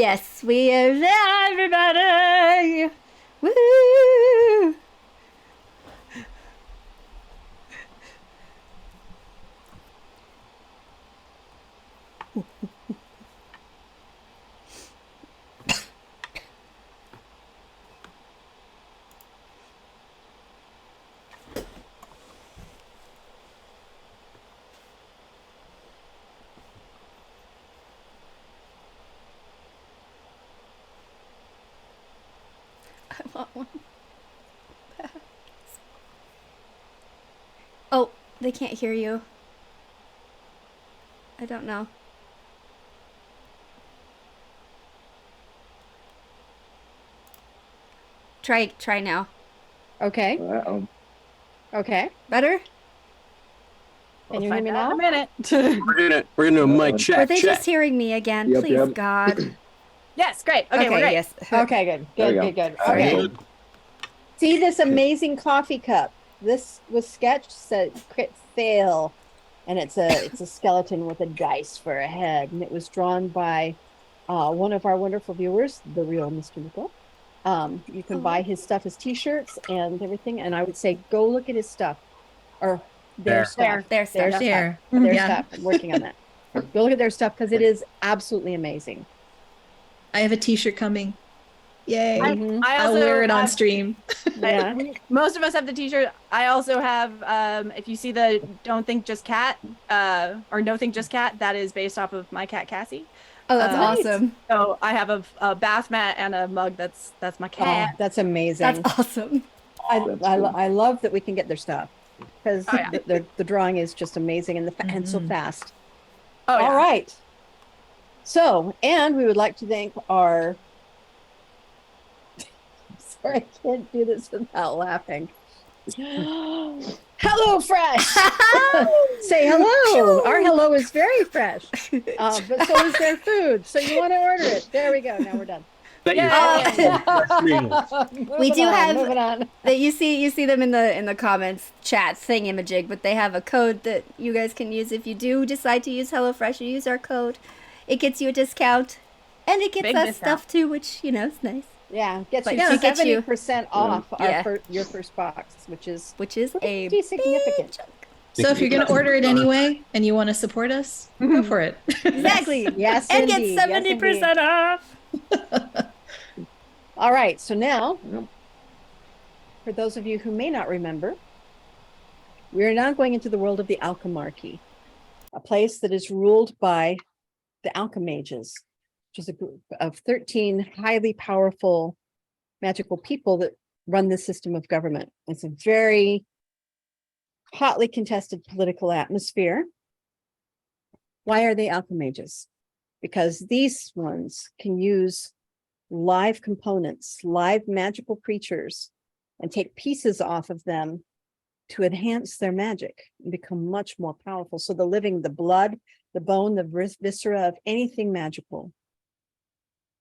Yes, we are there, everybody. Woo! I want one. Oh, they can't hear you. I don't know. Try now. Okay. Uh-oh. Okay. Better? Can you hear me now? In a minute. We're gonna do a mic Were check. they check. just hearing me again? Yep, Please, yep. God. Yes, great. Okay, we're great. Yes. Okay, good. There we Good, go. good, good. Sounds Okay. good. See this amazing coffee cup. This was sketched, said crit fail. And it's a skeleton with a dice for a head. And it was drawn by one of our wonderful viewers, the real Mr. Nicole. You can buy his stuff, his t-shirts and everything. And I would say go look at his stuff. Or their stuff. Their stuff. Their Yeah. stuff. I'm working on that. Go look at their stuff because it is absolutely amazing. I have a t-shirt coming. Yay. Mhm. I'll wear it on stream. Yeah. Most of us have the t-shirt. I also have, if you see the Don't Think Just Cat, or No Think Just Cat, that is based off of my cat, Cassie. Oh, that's Nice. awesome. So I have a bath mat and a mug that's my Oh, cat. that's amazing. That's awesome. I love that we can get their stuff because Oh, yeah. the drawing is just amazing and and so fast. Oh, yeah. All right. So, and we would like to thank our. Sorry, I can't do this without laughing. Hello, Fresh. Say hello. Our hello is very fresh, but so is their food. So you want to order it? There we go. Now we're done. That We do have moving on. that you see them in the comments chat thingamajig, but they have a code that you guys can use if you do decide to use HelloFresh. You use our code, it gets you a discount, and it gets Big us discount. stuff too, which is nice. Yeah, gets But you yeah, it gets you- 70% off Yeah. your first box, which is a pretty significant. So if you're going to order it anyway and you want to support us, go for it. Exactly. Yes, And indeed. get Yes, 70% off. All right, so now, Yep. for those of you who may not remember, we are now going into the world of the Alchemarchy, a place that is ruled by the Alchemages, which is a group of 13 highly powerful magical people that run the system of government. It's a very hotly contested political atmosphere. Why are they Alchemages? Because these ones can use live components, live magical creatures, and take pieces off of them to enhance their magic and become much more powerful. So the blood, the bone, the viscera of anything magical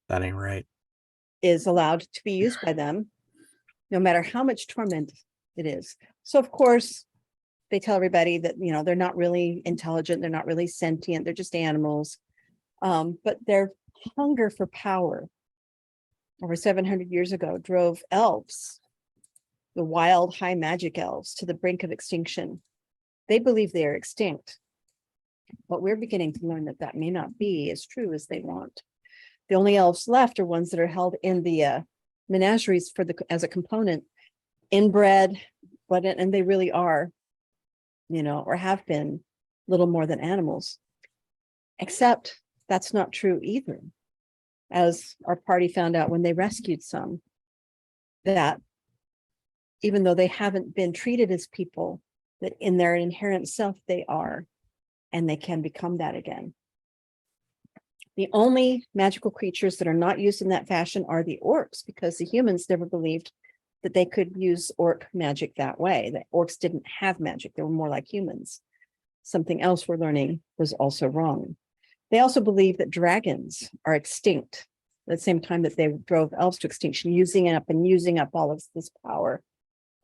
That ain't right. is allowed to be used by them, no matter how much torment it is. So of course, they tell everybody that, they're not really intelligent, they're not really sentient, they're just animals. But their hunger for power over 700 years ago drove elves, the wild high magic elves, to the brink of extinction. They believe they are extinct, but we're beginning to learn that that may not be as true as they want. The only elves left are ones that are held in the menageries as a component, inbred, and they really are, or have been little more than animals. Except that's not true either. As our party found out when they rescued some, that even though they haven't been treated as people, that in their inherent self they are, and they can become that again. The only magical creatures that are not used in that fashion are the orcs, because the humans never believed that they could use orc magic that way. The orcs didn't have magic. They were more like humans. Something else we're learning was also wrong. They also believe that dragons are extinct at the same time that they drove elves to extinction, using up all of this power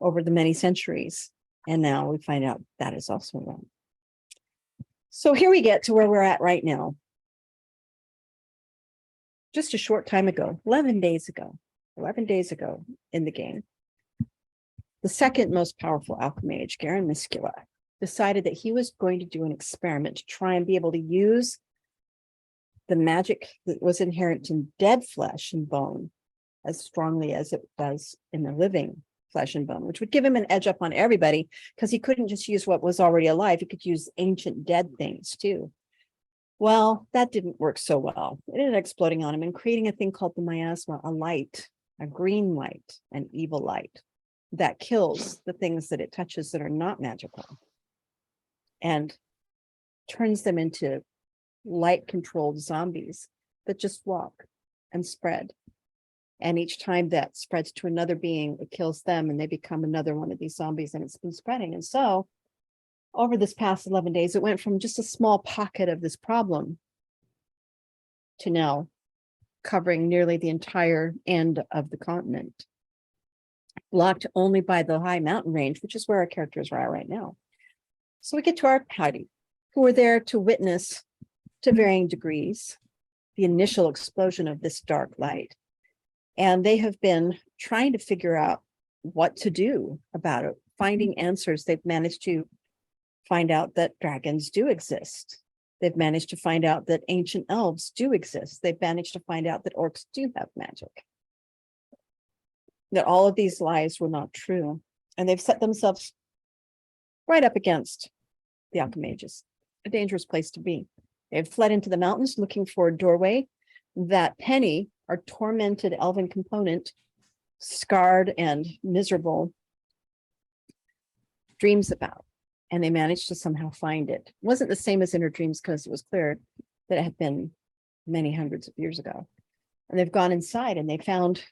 over the many centuries. And now we find out that is also wrong. So here we get to where we're at right now. just a short time ago, 11 days ago in the game, the second most powerful alchemage, Garen Miskula, decided that he was going to do an experiment to try and be able to use the magic that was inherent in dead flesh and bone as strongly as it does in the living flesh and bone, which would give him an edge up on everybody because he couldn't just use what was already alive. He could use ancient dead things too. Well, that didn't work so well. It ended up exploding on him and creating a thing called the miasma, a light, a green light, an evil light that kills the things that it touches that are not magical and turns them into light-controlled zombies that just walk and spread. And each time that spreads to another being, it kills them and they become another one of these zombies, and it's been spreading. And so over this past 11 days, it went from just a small pocket of this problem to now covering nearly the entire end of the continent, blocked only by the high mountain range, which is where our characters are at right now. So we get to our party, who were there to witness, to varying degrees, the initial explosion of this dark light. And they have been trying to figure out what to do about it, finding answers. They've managed to find out that dragons do exist. They've managed to find out that ancient elves do exist. They've managed to find out that orcs do have magic. That all of these lies were not true. And they've set themselves right up against the alchemages, a dangerous place to be. They've fled into the mountains looking for a doorway that Penny, our tormented elven component, scarred and miserable, dreams about. And they managed to somehow find it. It wasn't the same as in her dreams because it was clear that it had been many hundreds of years ago. And they've gone inside and they found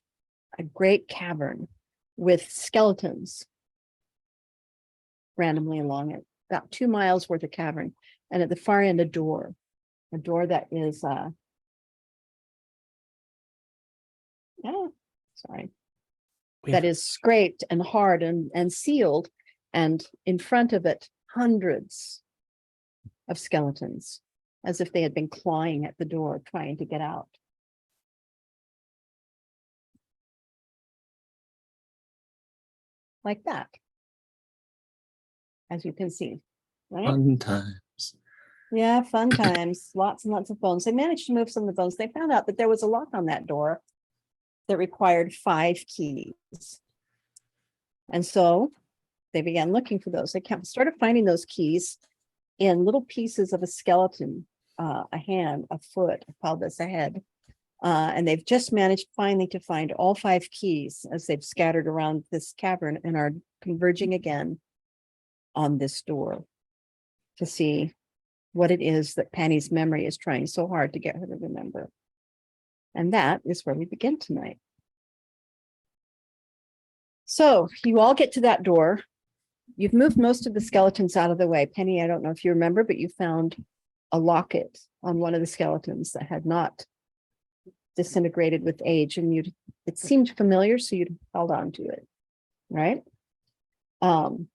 a great cavern with skeletons randomly along it, about 2 miles worth of cavern. And at the far end, a door that is, that is scraped and hard and sealed. And in front of it, hundreds of skeletons, as if they had been clawing at the door, trying to get out. Like that, as you can see, right? Fun times. Yeah, fun times. Lots and lots of bones. They managed to move some of the bones. They found out that there was a lock on that door that required 5 keys. And so they began looking for those. They started finding those keys in little pieces of a skeleton, a hand, a foot, a pelvis, a head. And they've just managed finally to find all 5 keys as they've scattered around this cavern and are converging again on this door to see what it is that Penny's memory is trying so hard to get her to remember. And that is where we begin tonight. So you all get to that door. You've moved most of the skeletons out of the way. Penny, I don't know if you remember, but you found a locket on one of the skeletons that had not disintegrated with age, and it seemed familiar, so you'd held on to it, right? All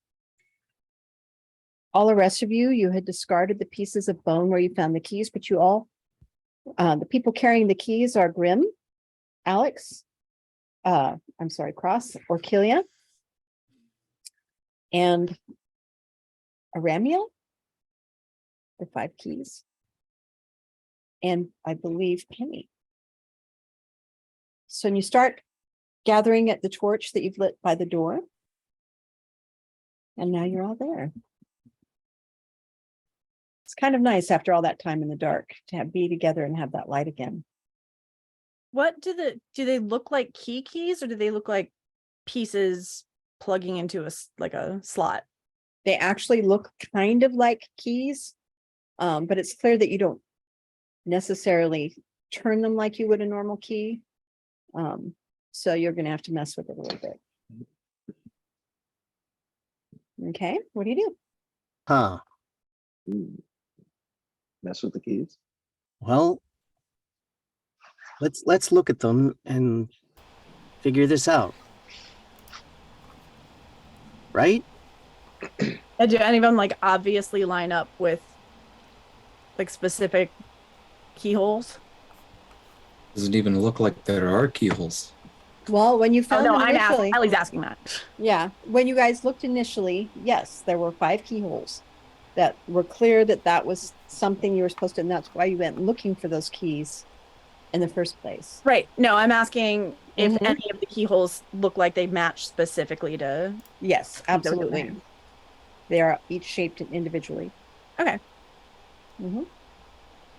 the rest of you had discarded the pieces of bone where you found the keys, but you all, the people carrying the keys are Grim, Alex, Cross, Orkilia, and Aramiel, the 5 keys, and I believe Penny. So when you start gathering at the torch that you've lit by the door, and now you're all there. It's kind of nice after all that time in the dark to be together and have that light again. What do they look like keys, or do they look like pieces plugging into a slot? They actually look kind of like keys, but it's clear that you don't necessarily turn them like you would a normal key. So you're going to have to mess with it a little bit. Okay, what do you do? Huh. Mess with the keys. Well, let's look at them and figure this out. Right? Do any of them like obviously line up with like specific keyholes? Doesn't even look like there are keyholes. Well, when you Oh found no, them I'm asking. initially, Ellie's asking that. yeah, when you guys looked initially, yes, there were 5 keyholes that were clear that that was something you were supposed to, and that's why you went looking for those keys in the first place. Right. No, I'm asking if Mhm. any of the keyholes look like they match specifically to. Yes, that was in absolutely. there. They are each shaped individually. Okay. Mhm. Do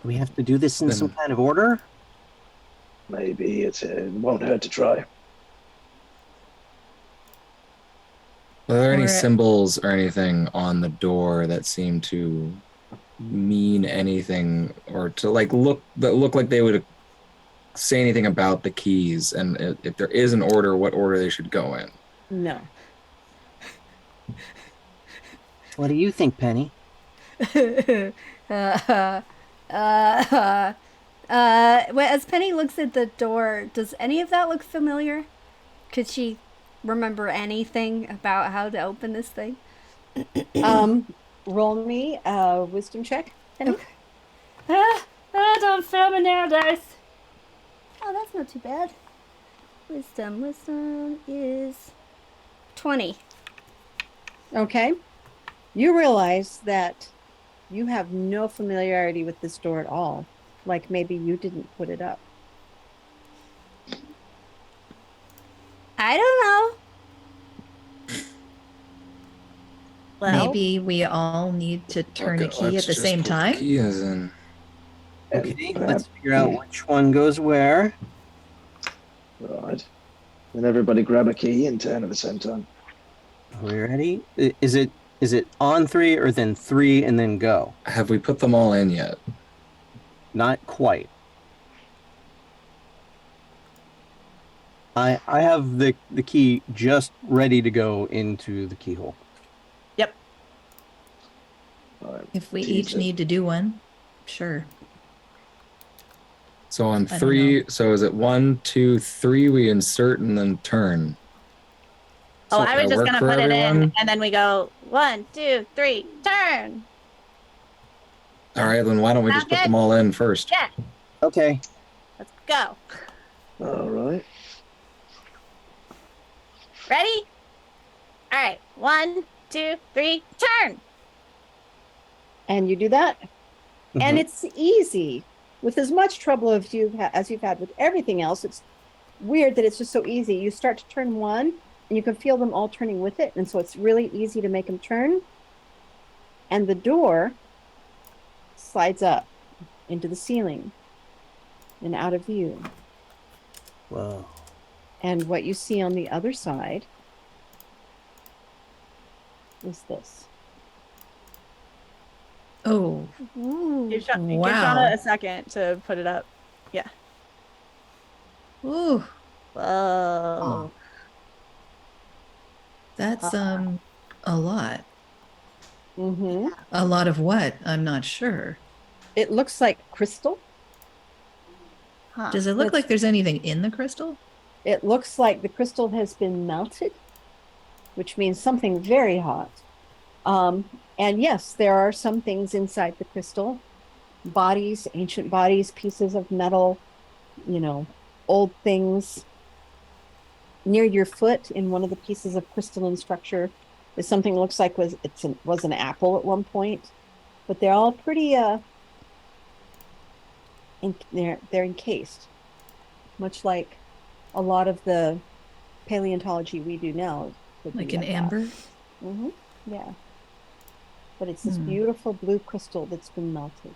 we have to do this in some Then- kind of order? Maybe it won't hurt to try. Are there any Or- symbols or anything on the door that seem to mean anything, or to like look like they would say anything about the keys? And if there is an order, what order they should go in? No. What do you think, Penny? Well, as Penny looks at the door, does any of that look familiar? Could she remember anything about how to open this thing? Roll me a wisdom check. Penny. Don't fail me now, dice. Oh, that's not too bad. Wisdom is 20. Okay. You realize that you have no familiarity with this door at all. Like maybe you didn't put it up. I don't know. Well, Maybe we all need to turn a Okay, key at let's the just same put the time. key is in. Okay, Perhaps- let's figure out which one goes where. Right. Then everybody grab a key and turn at the same time. Are we ready? Is it on 3 or then 3 and then go? Have we put them all in yet? Not quite. I have the key just ready to go into the keyhole. Right. If we Tease each it. need to do one, sure. So on don't 3, so is it 1, 2, 3? We insert and then turn. oh, So I was that just work gonna for put it in, everyone? and then we go 1, 2, 3, turn. All right, then why don't we Sound just put good? them all in first? Yeah, Okay. let's go. All right. Ready? All right. 1, 2, 3, turn. And you do that. And Mhm. it's easy. With as much trouble as you've had with everything else, it's weird that it's just so easy. You start to turn one and you can feel them all turning with it. And so it's really easy to make them turn. And the door slides up into the ceiling and out of view. Whoa. And what you see on the other side is this. Oh, Ooh. Give Wow. Shauna a second to put it up. Yeah. ooh, Whoa. that's a lot. Mm-hmm. A lot of what? I'm not sure. It looks like crystal. Huh. Does it look That's- like there's anything in the crystal? It looks like the crystal has been melted, which means something very hot. And yes, there are some things inside the crystal, bodies, ancient bodies, pieces of metal, old things. Near your foot, in one of the pieces of crystalline structure, is something that looks like was an apple at one point, but they're all pretty they're encased, much like a lot of the paleontology we do now. would be Like an amber? Mm-hmm. Yeah. But it's this Hmm. beautiful blue crystal that's been melted.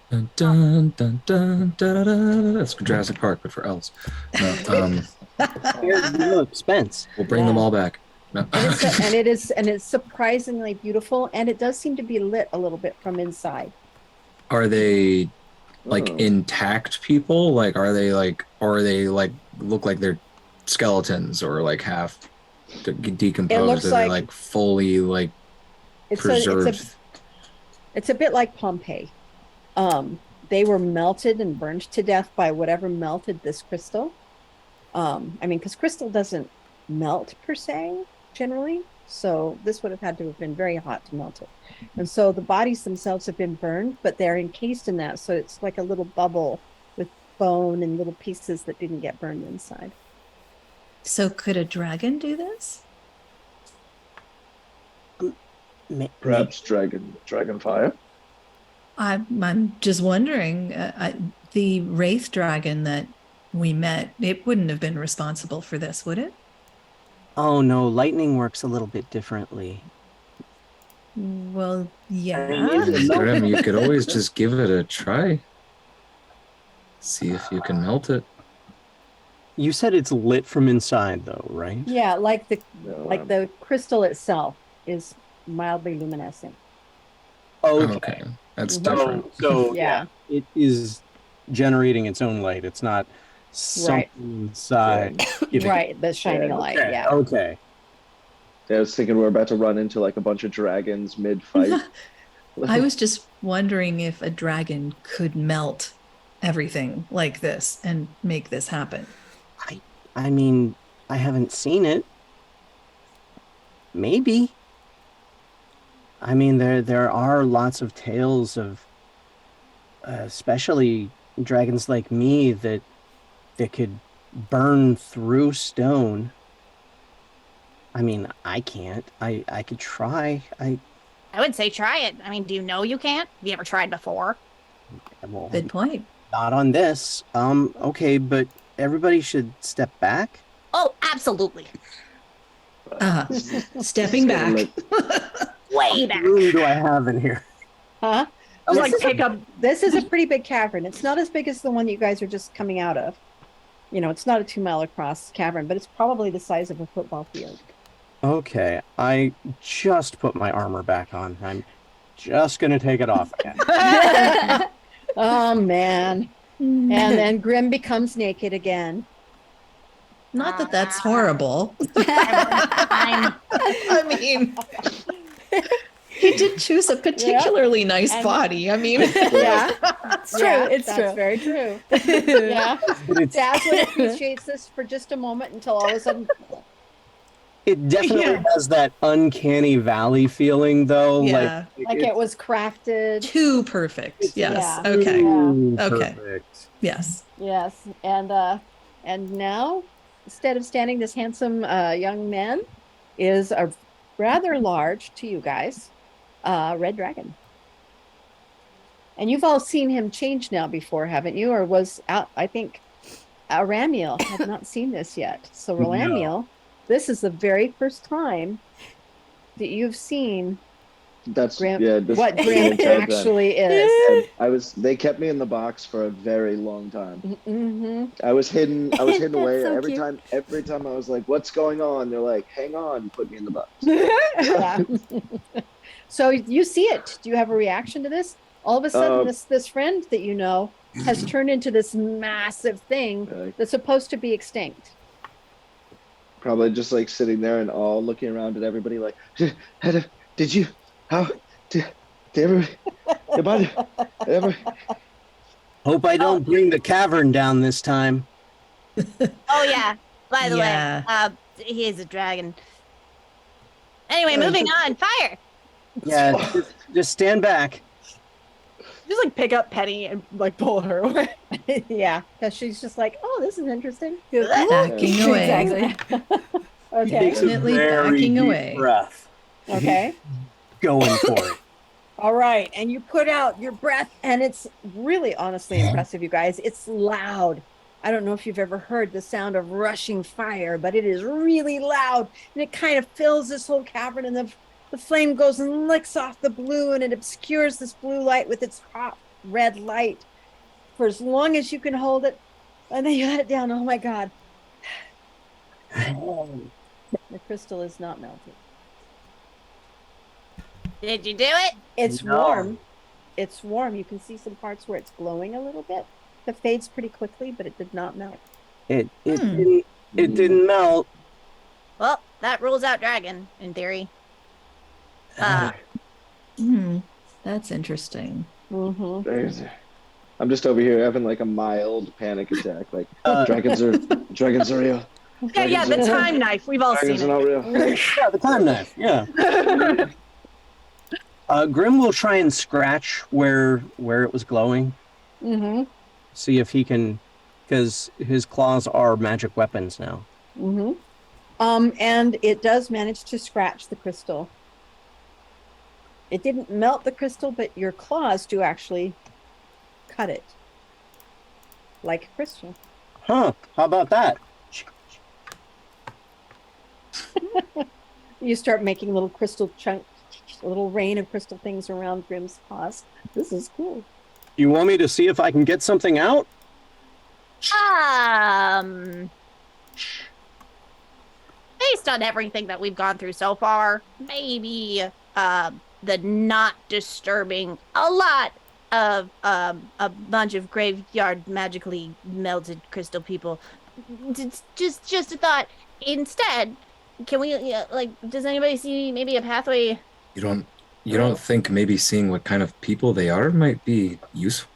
Dun, dun, dun, dun, da, da, da, da. That's for Jurassic Park, but for elves. No, There's no expense. we'll bring them Yeah. all back. No. And it's surprisingly beautiful, and it does seem to be lit a little bit from inside. Are they like Oh. intact people? Like, are they like look like they're skeletons or like half decomposed? looks Are they like- like fully like preserved? It's a bit like Pompeii. They were melted and burned to death by whatever melted this crystal. Because crystal doesn't melt per se, generally. So this would have had to have been very hot to melt it. And so the bodies themselves have been burned, but they're encased in that. So it's like a little bubble with bone and little pieces that didn't get burned inside. So could a dragon do this? Perhaps dragon fire. I'm just wondering. The wraith dragon that we met, it wouldn't have been responsible for this, would it? Oh no, lightning works a little bit differently. Well, yeah. Grim, you could always just give it a try. See if you can melt it. You said it's lit from inside, though, right? Yeah, like No, the crystal itself is mildly luminescent. Okay. That's different. So Yeah. it is generating its own light. It's not something inside. giving- Right, the shining Yeah, light. Okay, Yeah. okay. I was thinking we're about to run into like a bunch of dragons mid-fight. I was just wondering if a dragon could melt everything like this and make this happen. I mean, I haven't seen it. Maybe. I mean, there are lots of tales of, especially dragons like me that could burn through stone. I mean, I can't. I could try. I would say try it. I mean, do you know you can't? Have you ever tried before? Well, Good point. not on this. Okay, but everybody should step back. Oh, absolutely. Stepping back. Way What back. room do I have in here? Huh? Just This like is pick up. This is a pretty big cavern. It's not as big as the one that you guys are just coming out of. You know, it's not a 2 mile across cavern, but it's probably the size of a football field. Okay, I just put my armor back on. I'm just gonna take it off again. Oh man. And then Grim becomes naked again. Not that that's horrible. I'm I mean, he did choose a particularly nice And- body. I mean, Yeah. It's true. It's that's true. very true. Yeah. But Dazzler appreciates this for just a moment until all of a sudden it definitely Yeah. has that uncanny valley feeling, though. yeah, like it was crafted. too perfect. Yes. Yeah. Okay. Ooh, Okay. perfect. Yes. Yes. And now, instead of standing this handsome young man, is a rather large to you guys, red dragon. And you've all seen him change now before, haven't you? Or was out? I think Ramiel had not seen this yet. So No. Ramiel, this is the very first time that you've seen That's Grim, this what the Grim entire time. actually is. And they kept me in the box for a very long time. Mm-hmm. I was hidden away. So every cute. time I was like, what's going on? They're like, hang on, put me in the box. Yeah. So you see it. Do you have a reaction to this? All of a sudden, this friend that you know has turned into this massive thing Like, that's supposed to be extinct. probably just like sitting there and all looking around at everybody like, did you, how, did everybody, Hope I don't bring the cavern down this time. Oh yeah. By the Yeah. way, he is a dragon. Anyway, moving on. Fire. Yeah, just stand back. Just like pick up Penny and like pull her away. Yeah, because she's just like, oh, this is interesting. Backing away. Exactly. Okay. Definitely Very backing deep away. breath. Okay. Going for it. All right. And you put out your breath, and it's really honestly impressive, you guys. It's loud. I don't know if you've ever heard the sound of rushing fire, but it is really loud. And it kind of fills this whole cavern, and the flame goes and licks off the blue, and it obscures this blue light with its hot red light for as long as you can hold it. And then you let it down. Oh my God. The crystal is not melted. Did you do it? It's No. warm. It's warm. You can see some parts where it's glowing a little bit. It fades pretty quickly, but it did not melt. It Hmm. didn't melt. Well, that rules out dragon in theory. That's interesting. Mm-hmm. I'm just over here having like a mild panic attack. Like Uh, dragons are real. Yeah, the Dragons are- time knife. We've all seen Dragons are it. not real. Yeah, the time knife. Yeah. Grim will try and scratch where it was glowing. Mm-hmm. see if he can, because his claws are magic weapons now. Mm-hmm. And it does manage to scratch the crystal. It didn't melt the crystal, but your claws do actually cut it like a crystal. Huh? How about that? You start making little crystal chunks, a little rain of crystal things around Grimm's paws. This is cool. You want me to see if I can get something out? Based on everything that we've gone through so far, maybe the not disturbing a lot of a bunch of graveyard magically melted crystal people. It's just a thought. Instead, can we does anybody see maybe a pathway? You don't think maybe seeing what kind of people they are might be useful?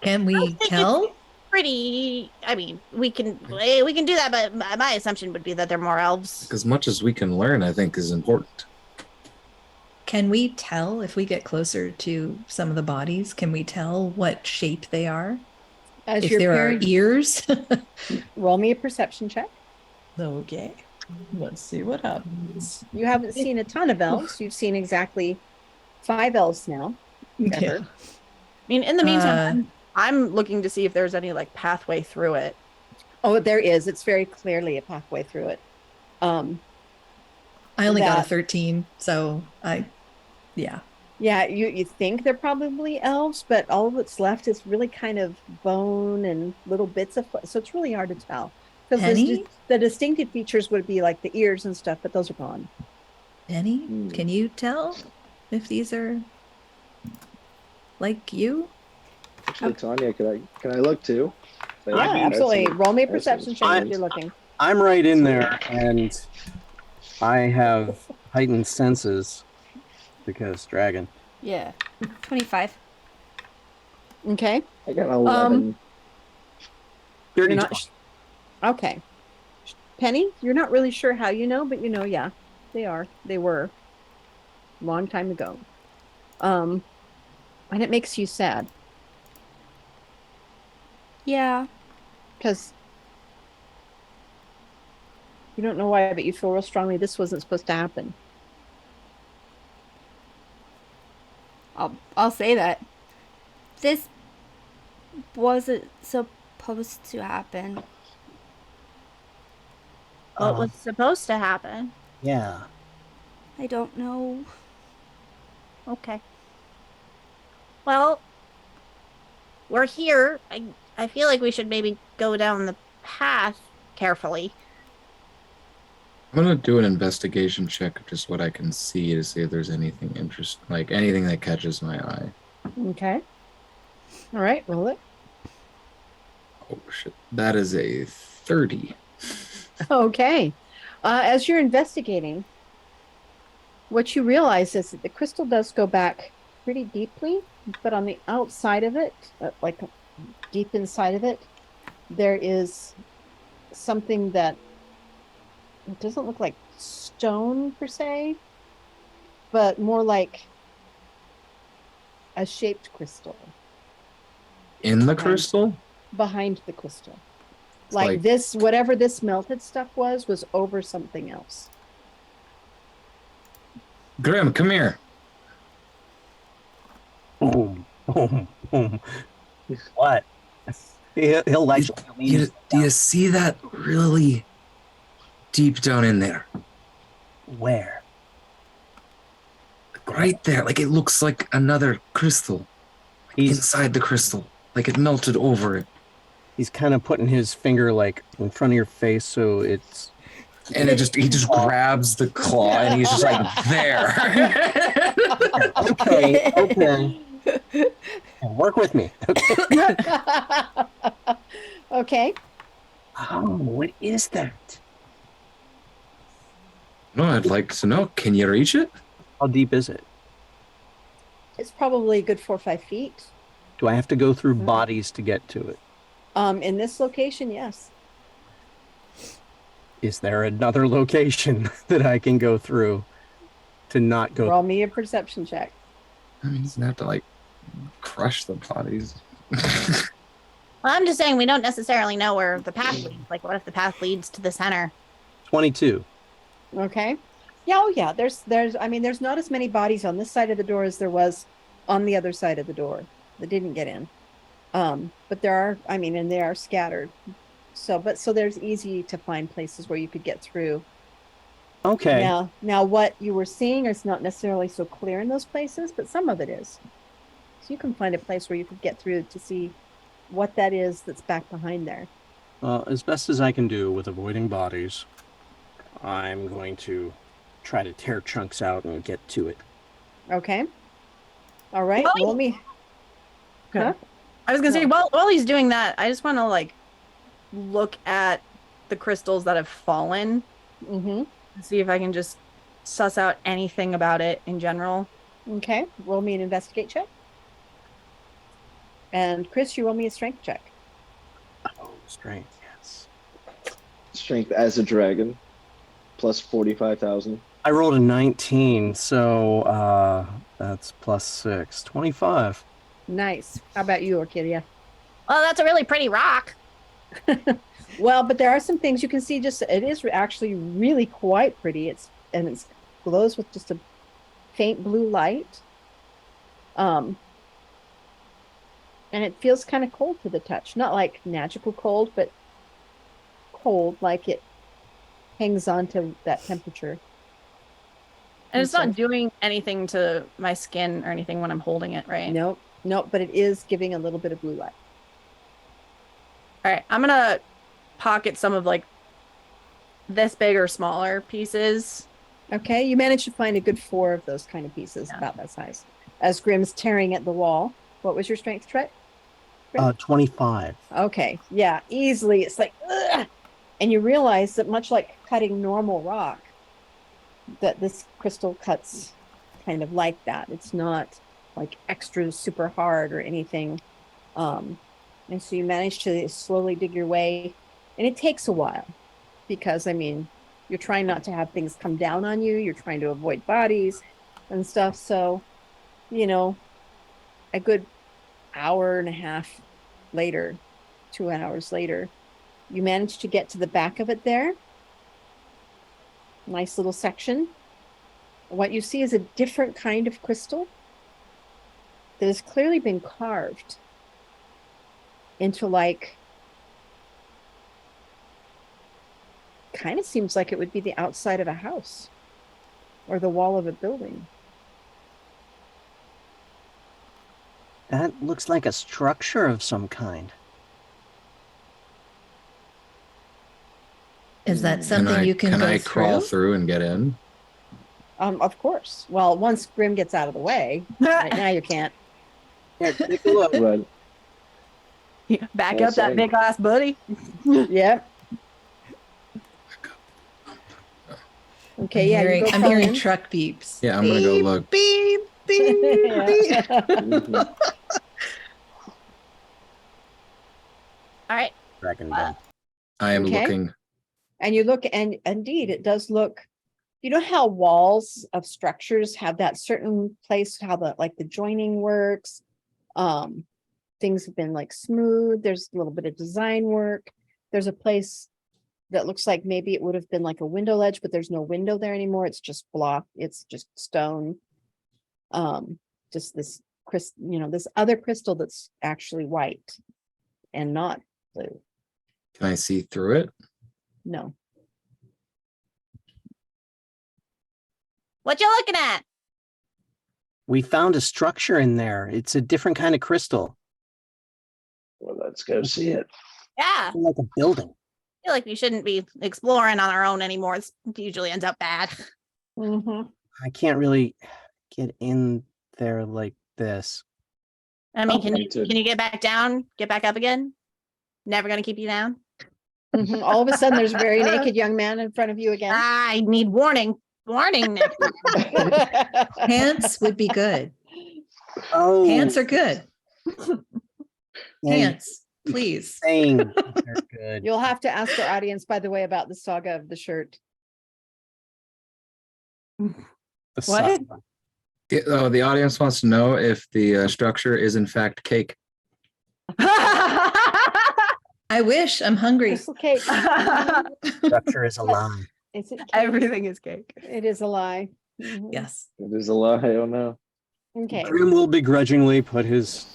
Can we tell? Pretty. I mean, we can do that, but my assumption would be that they're more elves. As much as we can learn, I think, is important. Can we tell if we get closer to some of the bodies? Can we tell what shape they are? As If your there are parent, ears? roll me a perception check. Okay. Let's see what happens. You haven't seen a ton of elves. You've seen exactly 5 elves now. Yeah. Ever. I mean, in the meantime, I'm looking to see if there's any like pathway through it. Oh, there is. It's very clearly a pathway through it. I only got a that- 13, so yeah. Yeah, you think they're probably elves, but all that's left is really kind of bone and little bits of foot. So it's really hard to tell. Because Penny? the distinctive features would be like the ears and stuff, but those are gone. Penny, can you tell if these are like you? Actually, Tanya, can I look too? Yeah, I mean, absolutely. that's- Roll me a that's perception check fine. if you're looking. I'm right in there, and I have heightened senses because dragon. Yeah. 25. Okay. I got 11. You're Dirty not. talk. Okay. Penny, you're not really sure how you know, but you know, yeah, they are. They were. Long time ago. And it makes you sad Yeah. because you don't know why, but you feel real strongly this wasn't supposed to happen. I'll say that. This wasn't supposed to happen. What was supposed to happen? Yeah. I don't know. Okay. Well, we're here. I feel like we should maybe go down the path carefully. I'm gonna do an investigation check of just what I can see to see if there's anything interesting, like anything that catches my eye. Okay. All right, roll it. Oh shit, that is a 30. Okay. As you're investigating, what you realize is that the crystal does go back pretty deeply, but on the outside of it, like deep inside of it, there is something that it doesn't look like stone per se, but more like a shaped crystal In the crystal? behind the crystal. It's Like this, whatever this melted stuff was over something else. Grim, come here. Boom, boom, boom. What? He'll like. Do you see that really deep down in there? Where? Like right there. Like it looks like another crystal. Like He's inside the crystal. Like it melted over it. he's kind of putting his finger like in front of your face, so it's. And he just grabs the claw and he's just like there. Okay. Work with me. Okay. Okay. Oh, what is that? No, I'd like to know. Can you reach it? How deep is it? It's probably a good 4 or 5 feet. Do I have to go through bodies to get to it? In this location, yes. Is there another location that I can go through to not go? Roll me a perception check. I mean, he's gonna have to like crush the bodies. Well, I'm just saying we don't necessarily know where the path leads. Like, what if the path leads to the center? 22. Okay. Yeah, oh yeah, I mean, there's not as many bodies on this side of the door as there was on the other side of the door that didn't get in. But there are, I mean, and they are scattered. So there's easy to find places where you could get through. Okay. Now what you were seeing is not necessarily so clear in those places, but some of it is. So you can find a place where you could get through to see what that is that's back behind there. Well, as best as I can do with avoiding bodies, I'm going to try to tear chunks out and get to it. Okay. All right. Well, Roll me. Huh? I was gonna say, No. while he's doing that, I just want to like look at the crystals that have fallen Mm-hmm. and see if I can just suss out anything about it in general. Okay. Roll me an investigate check. And Chris, you roll me a strength check. Oh, strength, yes. Strength as a dragon, plus 45,000. I rolled a 19, so that's plus 6. 25. Nice. How about you, Orchidea? Well, that's a really pretty rock. Well, but there are some things you can see. Just it is actually really quite pretty. It glows with just a faint blue light. And it feels kind of cold to the touch. Not like magical cold, but cold, like it hangs on to that temperature. And it's And not doing anything to my skin or anything when I'm holding it, right? Nope, but it is giving a little bit of blue light. All right, I'm gonna pocket some of like this big or smaller pieces. Okay, you managed to find a good 4 of those kind of pieces, about that size. As Grimm's tearing at the wall. What was your strength check? 25. Okay, yeah, easily. It's like, ugh! And you realize that much like cutting normal rock, that this crystal cuts kind of like that. It's not like extra super hard or anything. And so you manage to slowly dig your way, and it takes a while because, I mean, you're trying not to have things come down on you. You're trying to avoid bodies and stuff. So, you know, a good hour and a half later, 2 hours later, you manage to get to the back of it there. Nice little section. What you see is a different kind of crystal that has clearly been carved into, like, kind of seems like it would be the outside of a house or the wall of a building. That looks like a structure of some kind. Is that something you can go I crawl through? through and get in? Of course. Well, once Grim gets out of the way, right now you can't. Here, take a look. Right. Back Well, up that sorry. big ass buddy. Yep. Okay, yeah, you go I'm crawl hearing in. truck beeps. Yeah, I'm gonna go look. Beep, beep, beep. Yeah. Mhm. All right. Dragon bone. I am Okay. looking. And you look, and indeed, it does look. You know how walls of structures have that certain place, how the joining works. Things have been like smooth. There's a little bit of design work. There's a place that looks like maybe it would have been like a window ledge, but there's no window there anymore. It's just block. It's just stone. Just this this other crystal that's actually white and not blue. Can I see through it? No. What you looking at? We found a structure in there. It's a different kind of crystal. Well, let's go see it. Yeah. Like a building. I feel like we shouldn't be exploring on our own anymore. It usually ends up bad. Mm-hmm. I can't really get in there like this. I mean, Okay, dude. can you get back down? Get back up again? Never gonna keep you down. Mhm. All of a sudden, there's a very naked young man in front of you again. I need warning. Warning. Nick. Pants would be good. Oh, Pants are good. and Pants, please. saying they're good. You'll have to ask our audience, by the way, about the saga of the shirt. The What? saga. The audience wants to know if the structure is in fact cake. I wish. I'm hungry. It's okay. Structure is a lie. Is it cake? Everything is cake. It is a lie. Mhm. Yes. It is a lie. Oh no. Okay. Grim will begrudgingly put his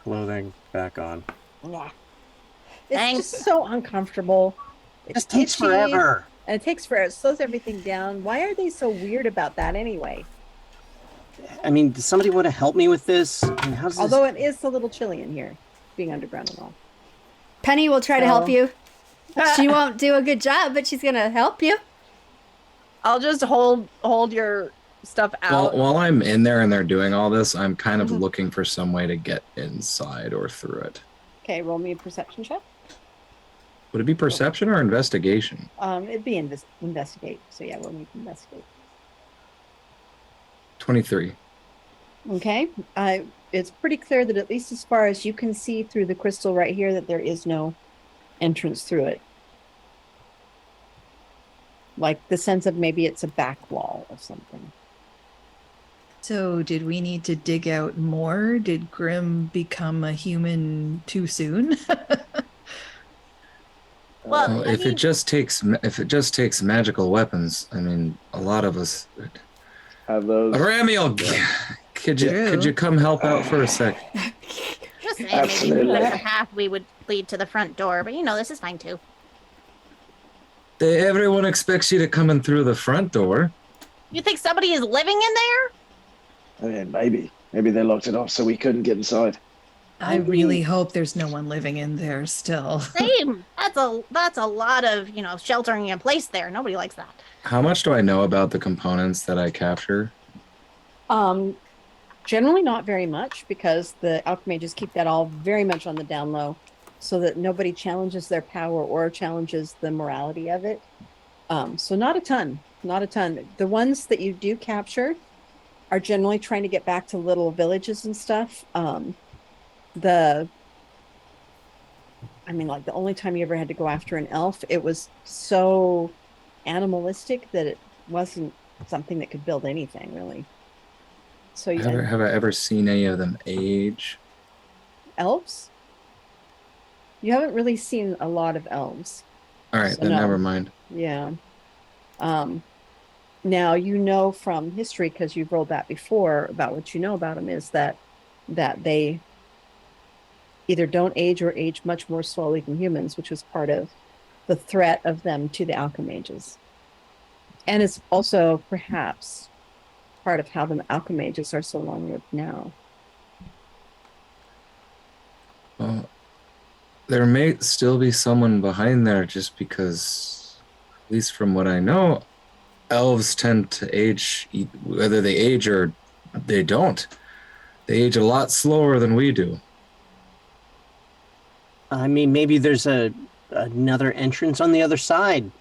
clothing back on. Yeah. Thanks. It's just so uncomfortable. It just takes itchy, forever. And it takes forever. It slows everything down. Why are they so weird about that anyway? I mean, does somebody want to help me with this? I mean, how's this? Although it is a little chilly in here, being underground and all. Penny will try to help So- you. She won't do a good job, but she's gonna help you. I'll just hold your stuff out. While I'm in there and they're doing all this, I'm kind of Mhm. looking for some way to get inside or through it. Okay, roll me a perception check. Would it be perception or investigation? It'd be investigate. So yeah, roll me investigate. 23. Okay. It's pretty clear that at least as far as you can see through the crystal right here, that there is no entrance through it. Like the sense of maybe it's a back wall or something. So, did we need to dig out more? Did Grim become a human too soon? Well, Well, I if mean- it just takes magical weapons, I mean, a lot of us. Have those. Ramiel, could True. you come help out for a sec? Just saying, maybe Absolutely. the path we would lead to the front door, but this is fine too. Everyone expects you to come in through the front door. You think somebody is living in there? I mean, maybe they locked it off so we couldn't get inside. I really hope there's no one living in there still. Same. That's a lot of sheltering in place there. Nobody likes that. How much do I know about the components that I capture? Generally not very much, because the alchemages keep that all very much on the down low, so that nobody challenges their power or challenges the morality of it. So not a ton. The ones that you do capture are generally trying to get back to little villages and stuff. The only time you ever had to go after an elf, it was so animalistic that it wasn't something that could build anything really. So you Have I ever seen any of them age? elves? You haven't really seen a lot of elves. All right, So then no. never mind. Yeah. Now you know from history, because you've rolled that before, about what you know about them is that they either don't age or age much more slowly than humans, which was part of the threat of them to the alchemages. And it's also perhaps part of how the alchemages are so long lived now. Well, there may still be someone behind there, just because, at least from what I know, elves tend to age, whether they age or they don't. They age a lot slower than we do. I mean, maybe there's another entrance on the other side.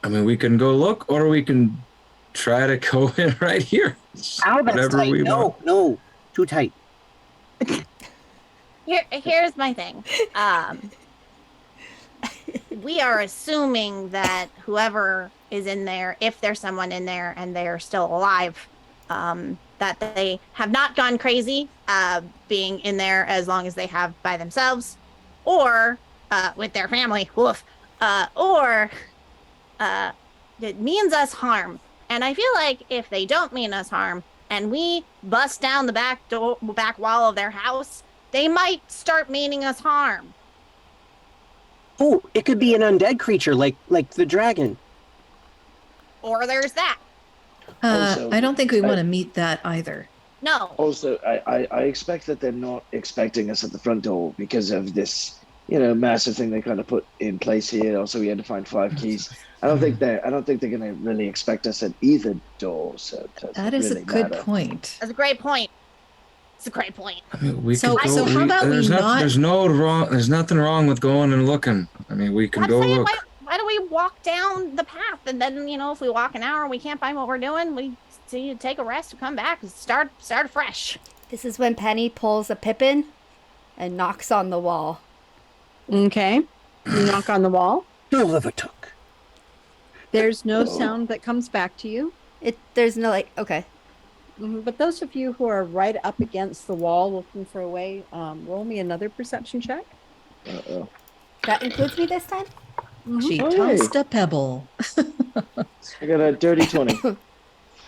I mean, we can go look, or we can try to go in right here. Ow, that's Whatever tight. we want. No, too tight. Here's my thing. We are assuming that whoever is in there, if there's someone in there and they're still alive, that they have not gone crazy being in there as long as they have by themselves, or with their family, woof, or it means us harm. And I feel like if they don't mean us harm and we bust down the back wall of their house, they might start meaning us harm. Oh, it could be an undead creature like the dragon. Or there's that. Also, I don't think we I- want to meet that either. No. Also, I expect that they're not expecting us at the front door because of this, massive thing they kind of put in place here. Also, we had to find 5 keys. I don't think they're going to really expect us at either door. So That is really a good matter. point. That's a great point. It's a great point. I mean, we So- could go. so how about we there's not- There's nothing wrong with going and looking. I mean, we can I'm go saying, look. why don't we walk down the path, and then if we walk an hour and we can't find what we're doing, we take a rest and come back and start fresh. This is when Penny pulls a Pippin and knocks on the wall. Okay. You knock on the wall. Delivertook. There's no sound that comes back to you. There's no okay. But those of you who are right up against the wall looking for a way, roll me another perception check. Uh-oh. That includes me this time? She Oh, tossed yay. a pebble. I got a dirty 20.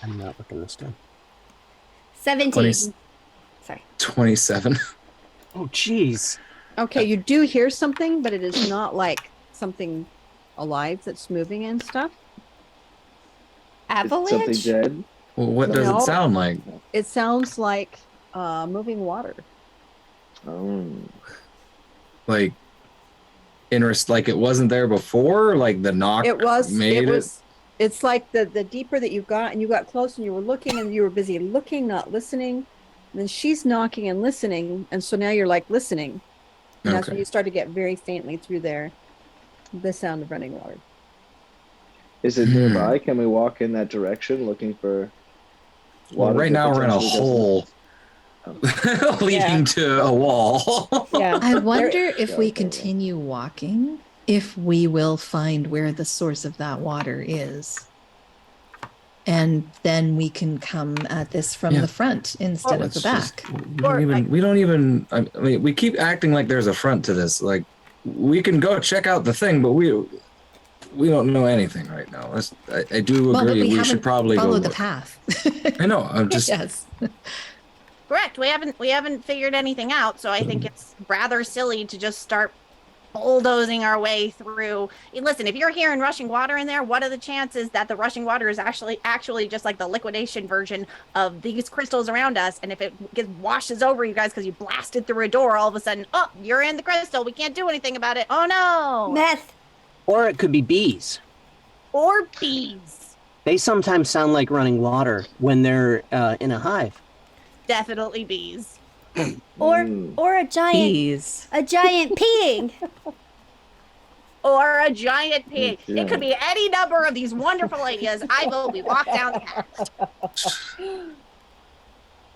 I'm not looking this time. 17. 20, Sorry. 27. Oh, jeez. Okay, you do hear something, but it is not like something alive that's moving and stuff. Something Avalanche? dead. Well, what does No. it sound like? It sounds like moving water. Oh. Like like it wasn't there before? Like the knock made it? It's like the deeper that you got and you got close and you were looking and you were busy looking, not listening. And then she's knocking and listening. And so now you're like listening. And that's when Okay. you start to get very faintly through there, the sound of running water. Is it nearby? Can we walk in that direction looking for Well, water? right that now we're in a potentially hole leading to a wall. Yeah. I wonder if Yeah, we okay, yeah. continue walking, if we will find where the source of that water is. And then we can come at this from Yeah. the front instead of the back. We don't even, I mean, we keep acting like there's a front to this. Like, we can go check out the thing, but we don't know anything right now. I do Well, but agree. we We haven't should probably go followed the look. path. I know. I'm just. Yes. Correct. We haven't figured anything out, so I think it's rather silly to just start bulldozing our way through. Listen, if you're hearing rushing water in there, what are the chances that the rushing water is actually just like the liquidation version of these crystals around us? And if it washes over you guys because you blasted through a door, all of a sudden, oh, you're in the crystal. We can't do anything about it. Oh no! Meth. Or it could be bees. Or bees. They sometimes sound like running water when they're in a hive. Definitely bees. Or Mm. or a giant Bees. peeing. Or a giant pig. Yeah. It could be any number of these wonderful ideas. I vote we walk down the path.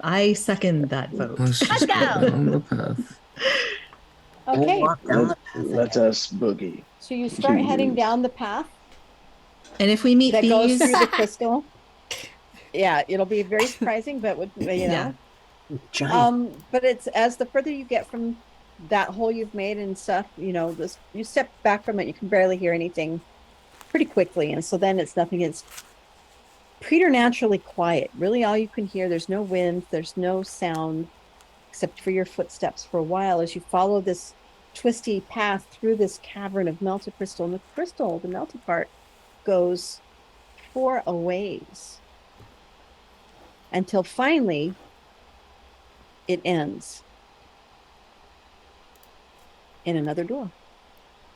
I second that vote. Let's just Let's go go. down the path. We'll Okay. walk down the path. Let us boogie. So you start heading Jeez. down the path And if we meet that goes bees, through the crystal. Yeah, it'll be very surprising, but would you know. Yeah. Giant. But it's as the further you get from that hole you've made and stuff, you know, this you step back from it, you can barely hear anything pretty quickly, and so then it's nothing. It's preternaturally quiet. Really, all you can hear. There's no wind. There's no sound except for your footsteps for a while as you follow this twisty path through this cavern of melted crystal. And the crystal, the melted part, goes for a ways until finally it ends in another door.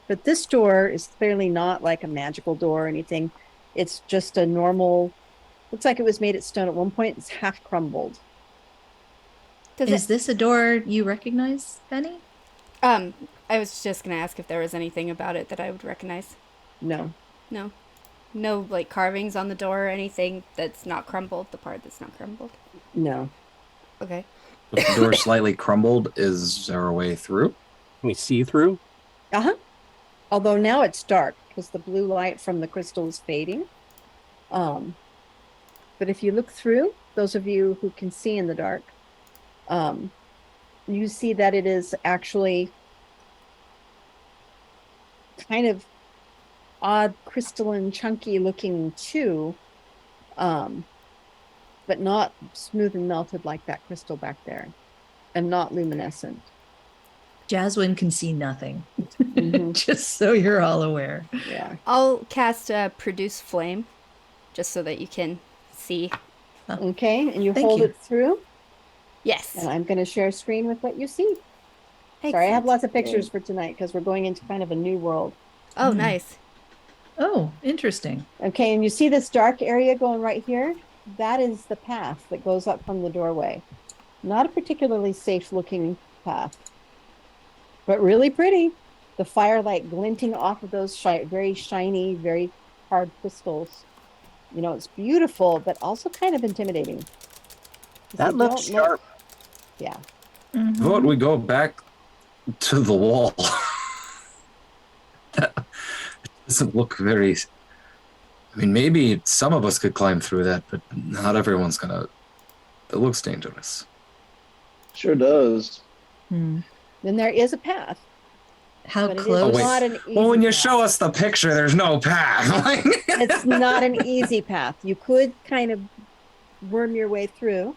But this door is clearly not like a magical door or anything. It's just a normal, looks like it was made of stone at one point. It's half crumbled. is this a door you recognize, Penny? I was just gonna ask if there was anything about it that I would recognize. No. No, like carvings on the door or anything that's not crumbled. The part that's not crumbled. No. Okay. If the door slightly crumbled, is there a way through? Can we see through? Uh-huh. Although now it's dark because the blue light from the crystal is fading. But if you look through, those of you who can see in the dark, you see that it is actually kind of odd crystalline chunky looking too, but not smooth and melted like that crystal back there, and not luminescent. Jaswin can see nothing. Mhm. Just so you're all aware. Yeah. I'll cast produce flame, just so that you can see. Okay, and you Thank hold you. it through, Yes. and I'm going to share a screen with what you see. Sorry, I have Excellent. lots of pictures for tonight because we're going into kind of a new world. Oh, Mm. nice. Oh, interesting. Okay, and you see this dark area going right here? That is the path that goes up from the doorway. Not a particularly safe looking path, but really pretty. The firelight glinting off of those very shiny, very hard crystals. You know, it's beautiful, but also kind of intimidating. 'Cause That they looks don't look- sharp. Yeah. Mhm. Vote we go back to the wall. That doesn't look very. I mean, maybe some of us could climb through that, but not everyone's gonna It looks dangerous. Sure does. Hmm. Then there is a path, How but it is close? not an easy Well, when you path. show us the picture, there's no path. It's not an easy path. You could kind of worm your way through.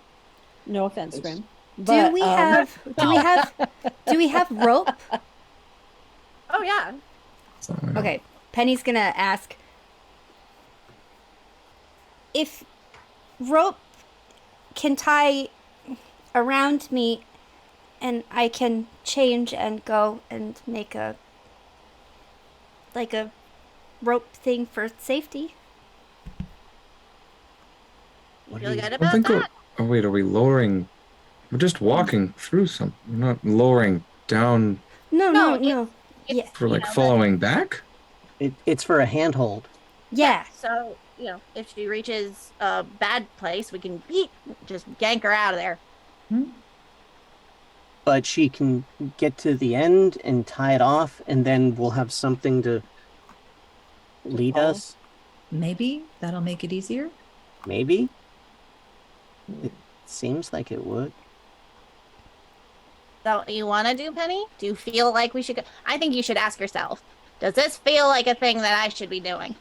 No offense, It's- Grim. But, do we have rope? Oh yeah. So, you know, Okay, Penny's gonna ask if rope can tie around me and I can change and go and make a rope thing for safety. You What feel do you- good I about think. that? Oh wait, are we lowering? We're just walking through something. We're not lowering down No, No, no. Yeah. It's, for you like know, following back. It's for a handhold. Yeah. So, if she reaches a bad place, we can just yank her out of there. But she can get to the end and tie it off, and then we'll have something to lead follow. us. Maybe that'll make it easier. Maybe. It seems like it would. Is that what you want to do, Penny? Do you feel like we should go? I think you should ask yourself, does this feel like a thing that I should be doing?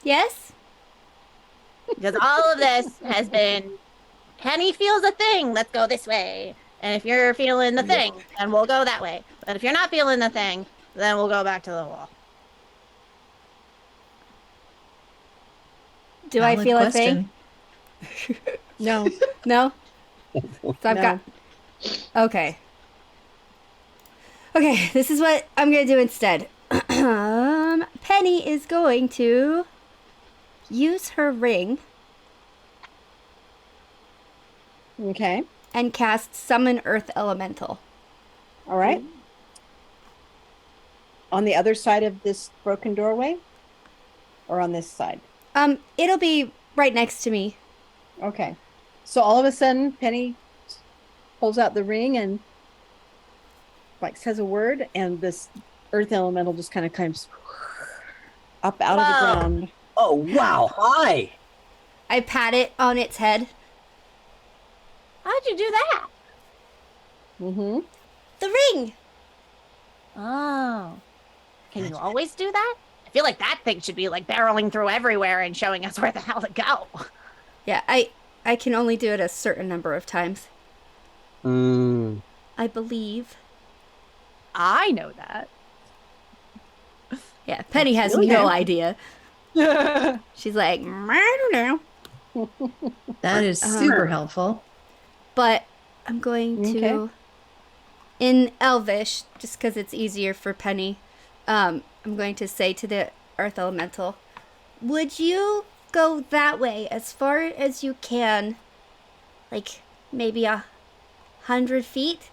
Yes? Because all of this has been, Penny feels a thing, let's go this way. And if you're feeling the thing, then we'll go that way. But if you're not feeling the thing, then we'll go back to the wall. Do I Valid feel question. a thing? No, No? So I've no. got. Okay. Okay, this is what I'm gonna do instead. Penny is going to use her ring Okay. and cast Summon Earth Elemental. All right. On the other side of this broken doorway? Or on this side? It'll be right next to me. Okay. So all of a sudden, Penny pulls out the ring and like says a word, and this earth elemental just kind of comes up out of the Whoa. ground. Oh wow! Hi. I pat it on its head. How'd you do that? Mm-hmm. The ring! Oh. Can you always do that? I feel like that thing should be like barreling through everywhere and showing us where the hell to go. Yeah, I can only do it a certain number of times. I believe. I know that. Yeah, Penny has Okay. no idea. She's like, I don't know. That is super helpful. But I'm going to, Okay. in Elvish, just because it's easier for Penny, I'm going to say to the Earth Elemental, would you go that way as far as you can, like maybe 100 feet,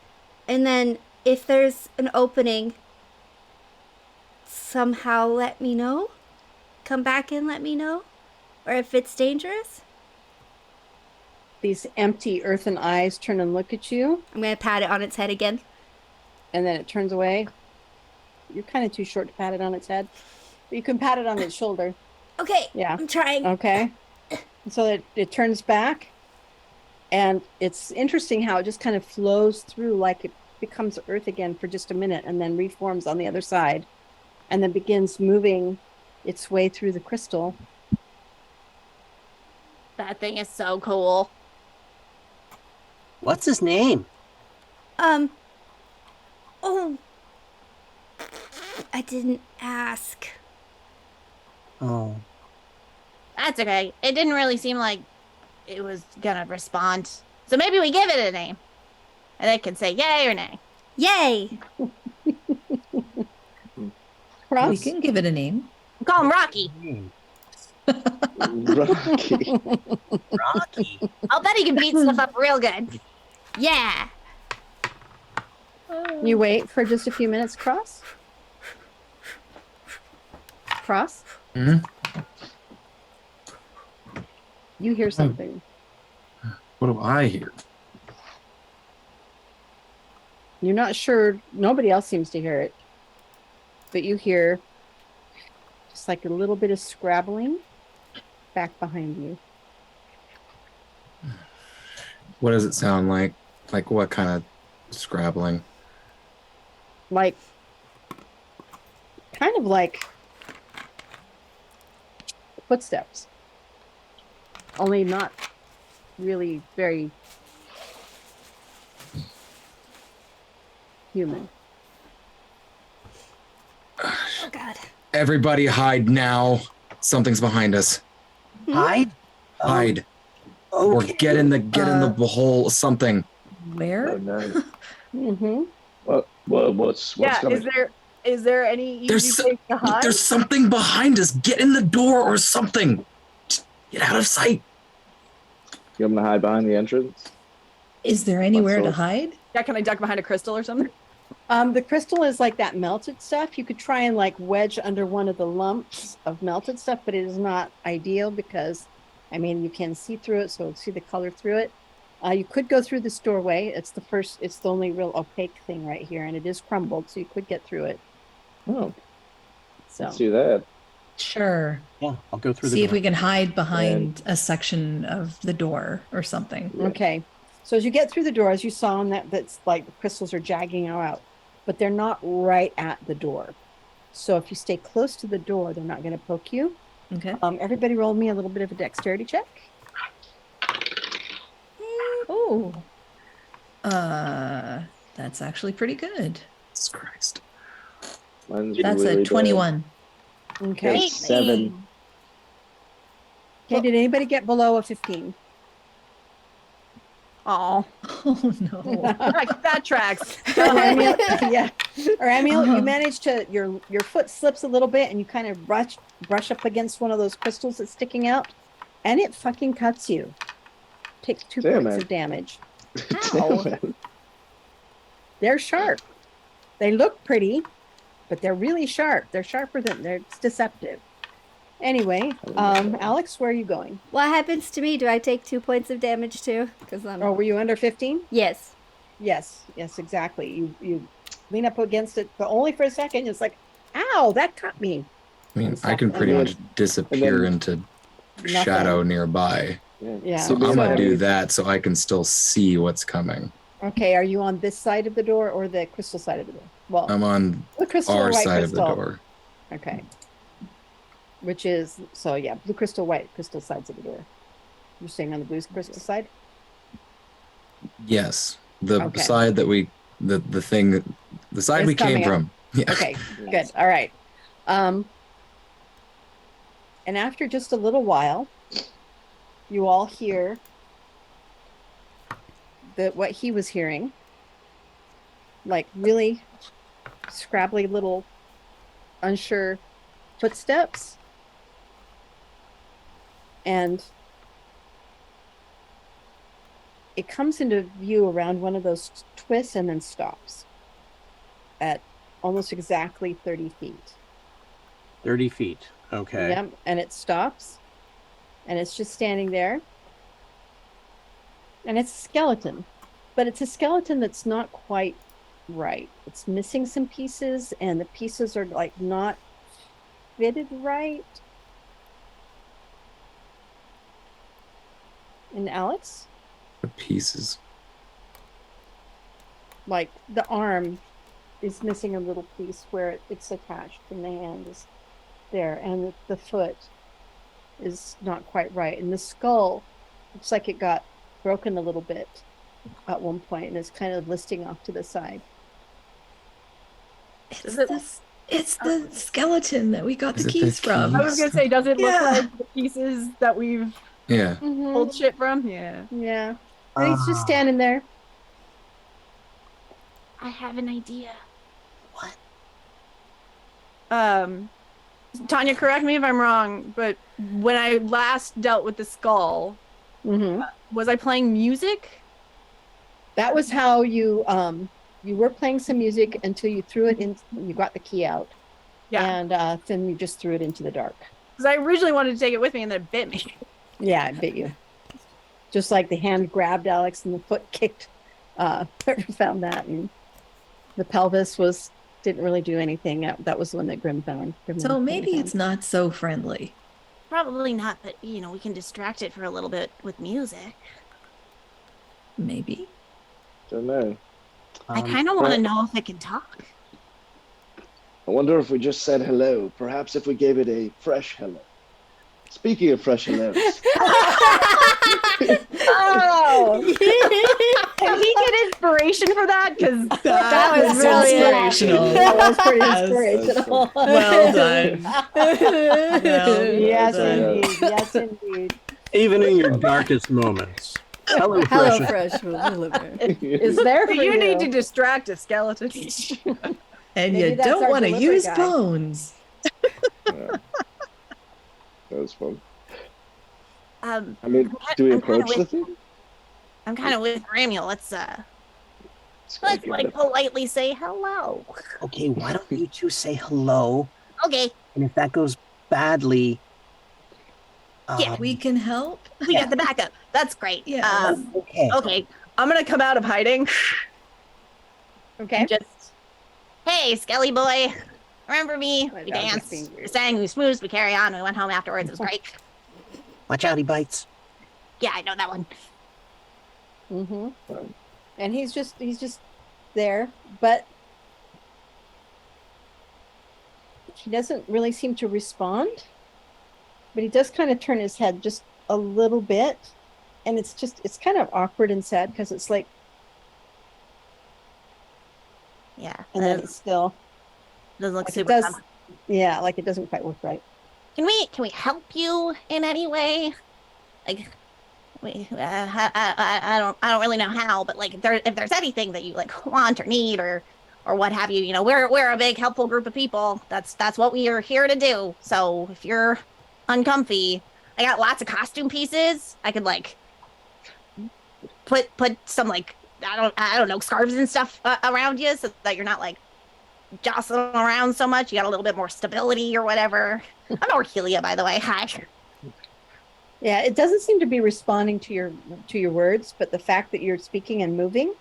and then if there's an opening, somehow let me know? Come back and let me know? Or if it's dangerous? These empty earthen eyes turn and look at you, I'm going to pat it on its head again. and then it turns away. You're kind of too short to pat it on its head, but you can pat it on its shoulder. Okay, Yeah. I'm trying. Okay. So it turns back, and it's interesting how it just kind of flows through like it becomes earth again for just a minute and then reforms on the other side and then begins moving its way through the crystal. That thing is so cool. What's his name? Oh, I didn't ask. Oh, That's okay. It didn't really seem like it was gonna respond. So maybe we give it a name. And it can say yay or nay. Yay! Cross? We can give it a name. We'll call him Rocky. Rocky. Rocky. I'll bet he can beat stuff up real good. Yeah! You wait for just a few minutes, Cross? Cross? Mhm. You hear something. What do I hear? You're not sure. Nobody else seems to hear it. But you hear just like a little bit of scrabbling back behind you. What does it sound like? Like what kind of scrabbling? Like, kind of like footsteps, only not really very human. Oh God. Everybody hide now. Something's behind us. Hide. Hide. Or Okay. get in the hole. Something. Where? Oh no. Mm-hmm. What's Yeah, coming? is there any easy There's place to hide? there's something behind us. Get in the door or something. Just get out of sight. You want me to hide behind the entrance? Is there anywhere to sort? hide? Yeah, can I duck behind a crystal or something? The crystal is like that melted stuff. You could try and like wedge under one of the lumps of melted stuff, but it is not ideal because, I mean, you can see through it, so see the color through it. You could go through this doorway. It's the only real opaque thing right here, and it is crumbled, so you could get through it. Oh, So let's do that. Sure. Yeah, I'll go through the See if door. we can hide behind a section of the door or something. okay. So as you get through the door, as you saw in that's like the crystals are jagging out, but they're not right at the door. So if you stay close to the door, they're not going to poke you. Okay. Everybody roll me a little bit of a dexterity check. Oh. That's actually pretty good. Jesus Christ. Mine's That's really a bad. 21. Okay. That's 7. Okay. Did anybody get below a 15? Oh, Oh no. that tracks. Ramiel, yeah. Ramiel, Uh-huh. you managed to your foot slips a little bit and you kind of brush up against one of those crystals that's sticking out, and it fucking cuts you. Takes 2 Damn points it. of damage. Damn it. They're sharp. They look pretty, but they're really sharp. They're sharper than it's deceptive. Anyway, Alex, where are you going? What happens to me? Do I take 2 points of damage too? Because I'm. Oh, were you under 15? Yes. Yes, exactly. You lean up against it, but only for a second. It's like, ow, that cut me. I mean, And I can stuff. pretty And much disappear then- into Nothing. shadow nearby. Yeah. So I'm gonna do that so I can still see what's coming. Okay, are you on this side of the door or the crystal side of the door? Well, I'm on the crystal or our white side crystal. of the door. Okay. Which is, so yeah, blue crystal, white crystal sides of the door. You're staying on the blue crystal side? Yes, the Okay. side that the side It's we came coming up. from. Yeah. Okay, good. All right. And after just a little while, you all hear what he was hearing, like really scrabbly little unsure footsteps. And it comes into view around one of those twists and then stops at almost exactly 30 feet. 30 feet. Okay. Yep, and it stops, and it's just standing there. And it's a skeleton, but it's a skeleton that's not quite right. It's missing some pieces, and the pieces are like not fitted right. And Alex, The pieces. like the arm is missing a little piece where it's attached, and the hand is there, and the foot is not quite right, and the skull looks like it got broken a little bit at one point, and it's kind of listing off to the side. It's the skeleton that we got Is the it the keys from. I was gonna say, does it look Yeah. like the pieces that we've Yeah. pulled shit from? Yeah. Yeah, and he's just standing there. I have an idea. Tanya, correct me if I'm wrong, but when I last dealt with the skull, was I playing music? That was how you were playing some music until you threw it in. You got the key out, Yeah. and then you just threw it into the dark. Because I originally wanted to take it with me and then it bit me. Yeah, it bit you. Just like the hand grabbed Alex and the foot kicked. Whoever found that, and the pelvis didn't really do anything. That was the one that Grim found. So maybe it's not so friendly. Probably not, but we can distract it for a little bit with music. Maybe. Don't know. I kind of want to but- know if it can talk. I wonder if we just said hello. Perhaps if we gave it a fresh hello. Speaking of fresh hellos, Oh, can he get inspiration for that? Because That was so really inspirational. That was pretty Yes. inspirational. Well done. Well Yes, done. indeed. Yes, indeed. Even in your darkest moments. Hello, Hello, Fresh. Fresh will deliver. Is there for you need to you. distract a skeleton. And Maybe you that's don't our want to delivery use guy. bones. yeah. That was fun. I I mean, do we I'm kinda approach the with- thing? I'm kind of with Ramuel. Let's Let's go get it. politely say hello. Okay, why don't you two say hello? Okay, And if that goes badly, Yeah. We can help. we got the backup. That's great. Yeah. okay. Okay. I'm gonna come out of hiding. Okay. Just, hey, Skelly boy. Remember me? My We dog is danced, being weird. we sang, we smoozed, we carry on. We went home afterwards. It was great. Watch out, he bites. Yeah, I know that one. Mm-hmm. And he's just there, but he doesn't really seem to respond. But he does kind of turn his head just a little bit, and it's kind of awkward and sad because it's like, Yeah. and then it's still, doesn't look like it super does, fun. yeah, like it doesn't quite work right. Can we help you in any way? Like, I don't really know how, but like, if there's anything that you like want or need or what have you, we're a big helpful group of people. That's what we are here to do. So if you're uncomfy, I got lots of costume pieces. I could like put some like I don't know, scarves and stuff around you so that you're not like jostling around so much. You got a little bit more stability or whatever. I'm Orchelia, by the way. Hi. Yeah, it doesn't seem to be responding to your words, but the fact that you're speaking and moving,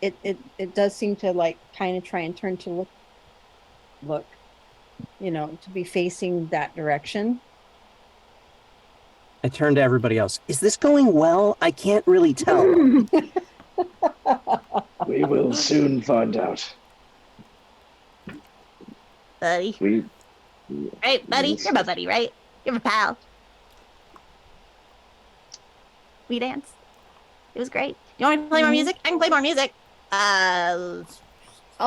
it does seem to like kind of try and turn to look, to be facing that direction. I turn to everybody else. Is this going well? I can't really tell. We will soon find out. Buddy. We. Right, buddy? You're my buddy, right? You're my pal. We danced. It was great. You want me to play more music? I can play more music. I'll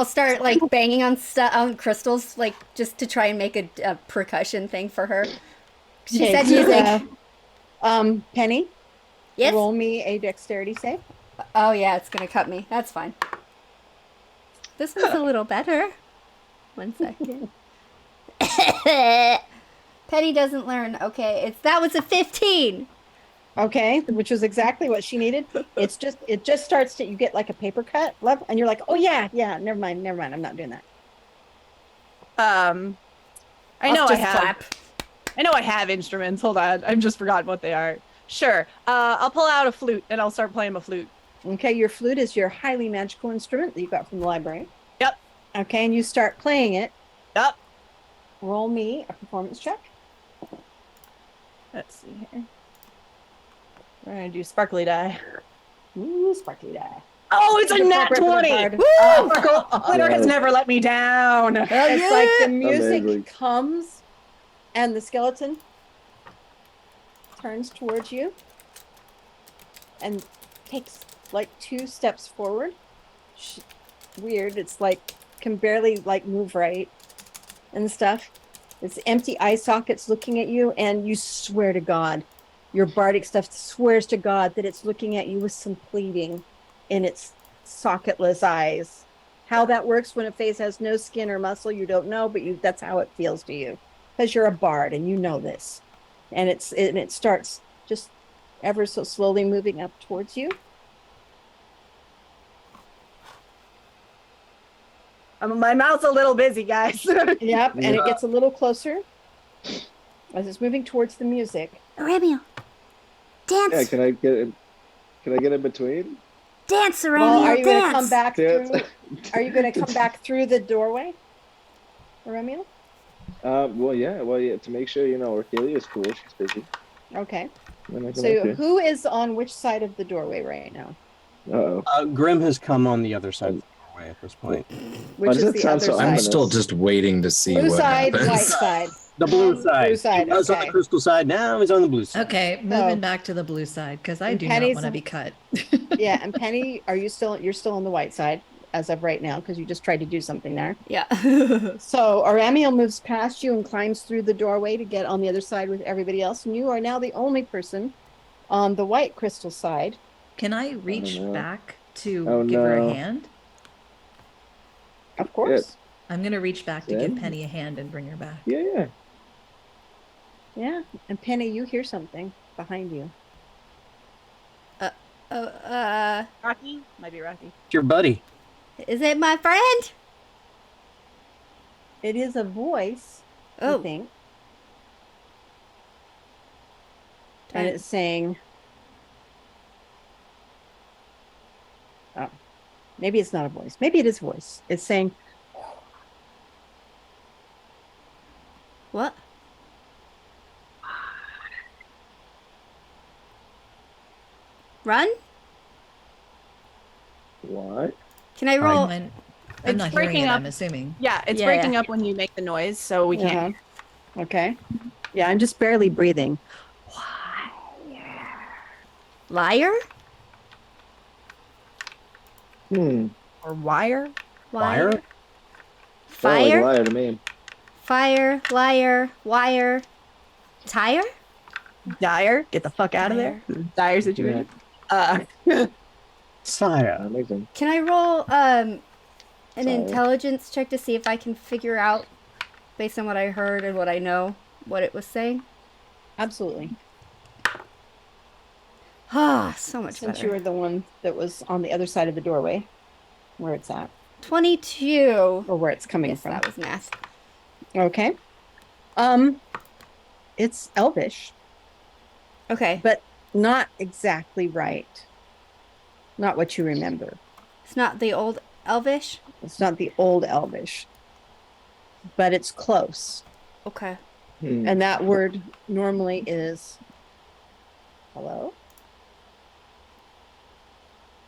start like banging on crystals, like just to try and make a percussion thing for her. She Okay, said so, music. Penny, Yes. roll me a dexterity save. Oh yeah, it's gonna cut me. That's fine. This one's a little better. 1 second. Penny doesn't learn. Okay, that was a 15. Okay, which was exactly what she needed. It just starts to, you get like a paper cut level, and you're like, oh yeah, never mind, I'm not doing that. I know I'll I just have. clap. I know I have instruments. Hold on, I've just forgotten what they are. Sure. I'll pull out a flute and I'll start playing my flute. Okay, your flute is your highly magical instrument that you got from the library. Yep. Okay, and you start playing it. Yep. Roll me a performance check. Let's see here. We're gonna do sparkly die. Ooh, sparkly die. Oh, it's a nat Appropriate for the 20! bard. Sparkle Glitter has never let me down. Hell It's yeah. like the music Amazing. comes and the skeleton turns towards you and takes like 2 steps forward. Weird. It's like can barely like move right and stuff. It's empty eye sockets looking at you, and you swear to God, your bardic stuff swears to God that it's looking at you with some pleading in its socketless eyes. How that works when a face has no skin or muscle, you don't know, but that's how it feels to you because you're a bard and you know this. And it starts just ever so slowly moving up towards you. My mouth's a little busy, guys. Yep, and it gets a little closer as it's moving towards the music. Aurelio, dance, Yeah, can I get in between? dance, Well, Aurelio, are you going to dance. come back Dance. through? Are you going to come back through the doorway, Romeo? Well, yeah. Well, yeah. To make sure Orchelia is cool. She's busy. Okay. Then I come up So here. who is on which side of the doorway right now? Uh-oh. Grim has come on the other side of the doorway at this point. Why Which does is that the sound other so side? I'm ominous? still just waiting to see Blue what side, happens. white side. The blue side. Blue side, He was on okay. the crystal side. Now he's on the blue side. Okay, moving Oh. back to the blue side because I And do not Penny's- want to be cut. Yeah, and Penny, you're still on the white side as of right now because you just tried to do something there. Yeah. So Aramiel moves past you and climbs through the doorway to get on the other side with everybody else, and you are now the only person on the white crystal side. Can I reach no. back to Oh, give her a no. hand? Of course. I'm gonna reach back to give Then- Penny a hand and bring her back. Yeah. Yeah. And Penny, you hear something behind you. Rocky? Might be Rocky. It's your buddy. Is it my friend? It is a voice, I Oh, think. And it's saying, oh, maybe it's not a voice. Maybe it is a voice. It's saying, what? Run? What? Can I roll? I'm It's not hearing breaking it, up. I'm assuming. Yeah, it's Yeah. breaking up when you make the noise, so we can't. Okay. Yeah, I'm just barely breathing. Liar? Or wire? Wire? Sound like Fire? liar to me. Fire, liar, wire, tire? Dyer? Get the fuck out of there. Dire situation. Sire. Amazing. Can I roll an Sorry. intelligence check to see if I can figure out, based on what I heard and what I know, what it was saying? Absolutely. Ah, so much Since better. you were the one that was on the other side of the doorway, where it's at, 22. or where it's coming Yes, from. that was math. Okay. It's Elvish, Okay. but not exactly right. Not what you remember. It's not the old Elvish? It's not the old Elvish, but it's close. Okay. And that word normally is hello.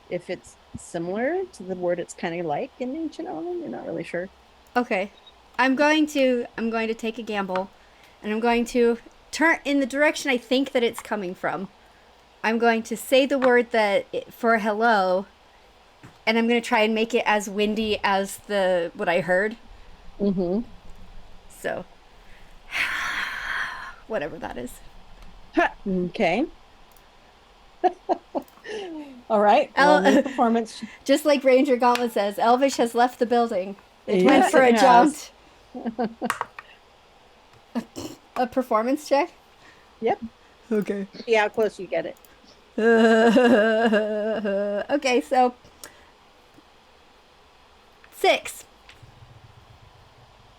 If it's similar to the word it's kind of like in ancient Elven, you're not really sure. Okay. I'm going to take a gamble, and I'm going to turn in the direction I think that it's coming from. I'm going to say the word for hello, and I'm going to try and make it as windy as what I heard. Mm-hmm. So, whatever that is. Okay. All right. El- Roll me a performance. Just like Ranger Gauntlet says, Elvish has left the building. It Yes, went for it a has. jaunt. A performance check? Yep. Okay. See how close you get it. Okay, so 6.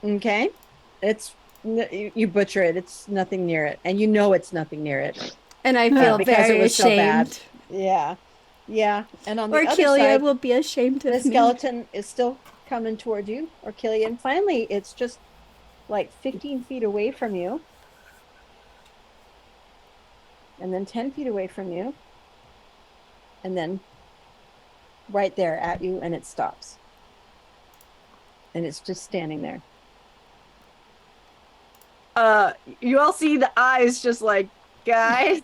Okay. You butcher it. It's nothing near it, and you know it's nothing near it. And I feel because very it was so bad. ashamed. Yeah. Yeah. And on the other Orchelia side, will be ashamed the of me. skeleton is still coming toward you, Orchelia. And finally, it's just like 15 feet away from you. And then 10 feet away from you. And then right there at you, and it stops. And it's just standing there. You all see the eyes just like, guys.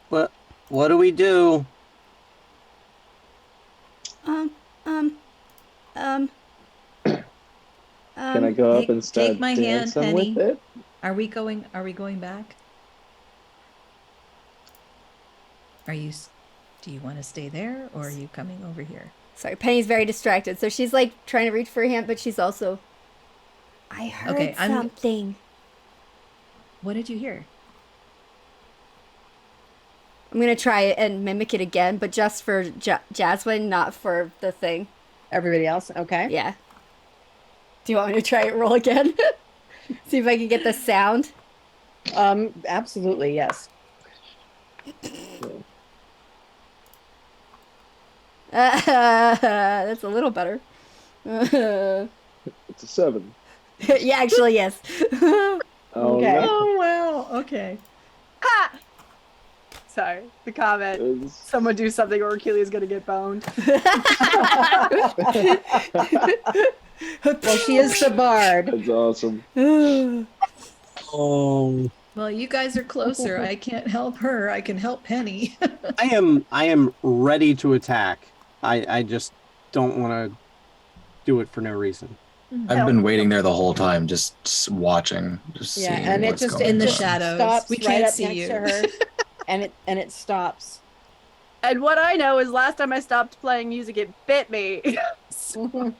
What do we do? Can I go up and start take my hand, dancing Penny. with it? Are we going back? Do you want to stay there or are you coming over here? Sorry, Penny's very distracted. So she's like trying to reach for her hand, but she's also. I heard Okay, something. What did you hear? I'm gonna try and mimic it again, but just for Jasmine, not for the thing. Everybody else, okay? Yeah. Do you want me to try it roll again? See if I can get the sound. Absolutely, yes. That's a little better. It's a 7. Yeah, actually, yes. Oh, Okay. no. Oh wow. Okay. Ha! Sorry, the comment. It's- Someone do something or Achilles gonna get boned. Well, she is the bard. That's awesome. Oh, Well, you guys are closer. I can't help her. I can help Penny. I am ready to attack. I just don't want to do it for no reason. I've been waiting there the whole time, just watching, just Yeah, seeing and it what's just going In the on. shadows. stops We right can't up see next you. to her, and it stops. And what I know is last time I stopped playing music, it bit me. So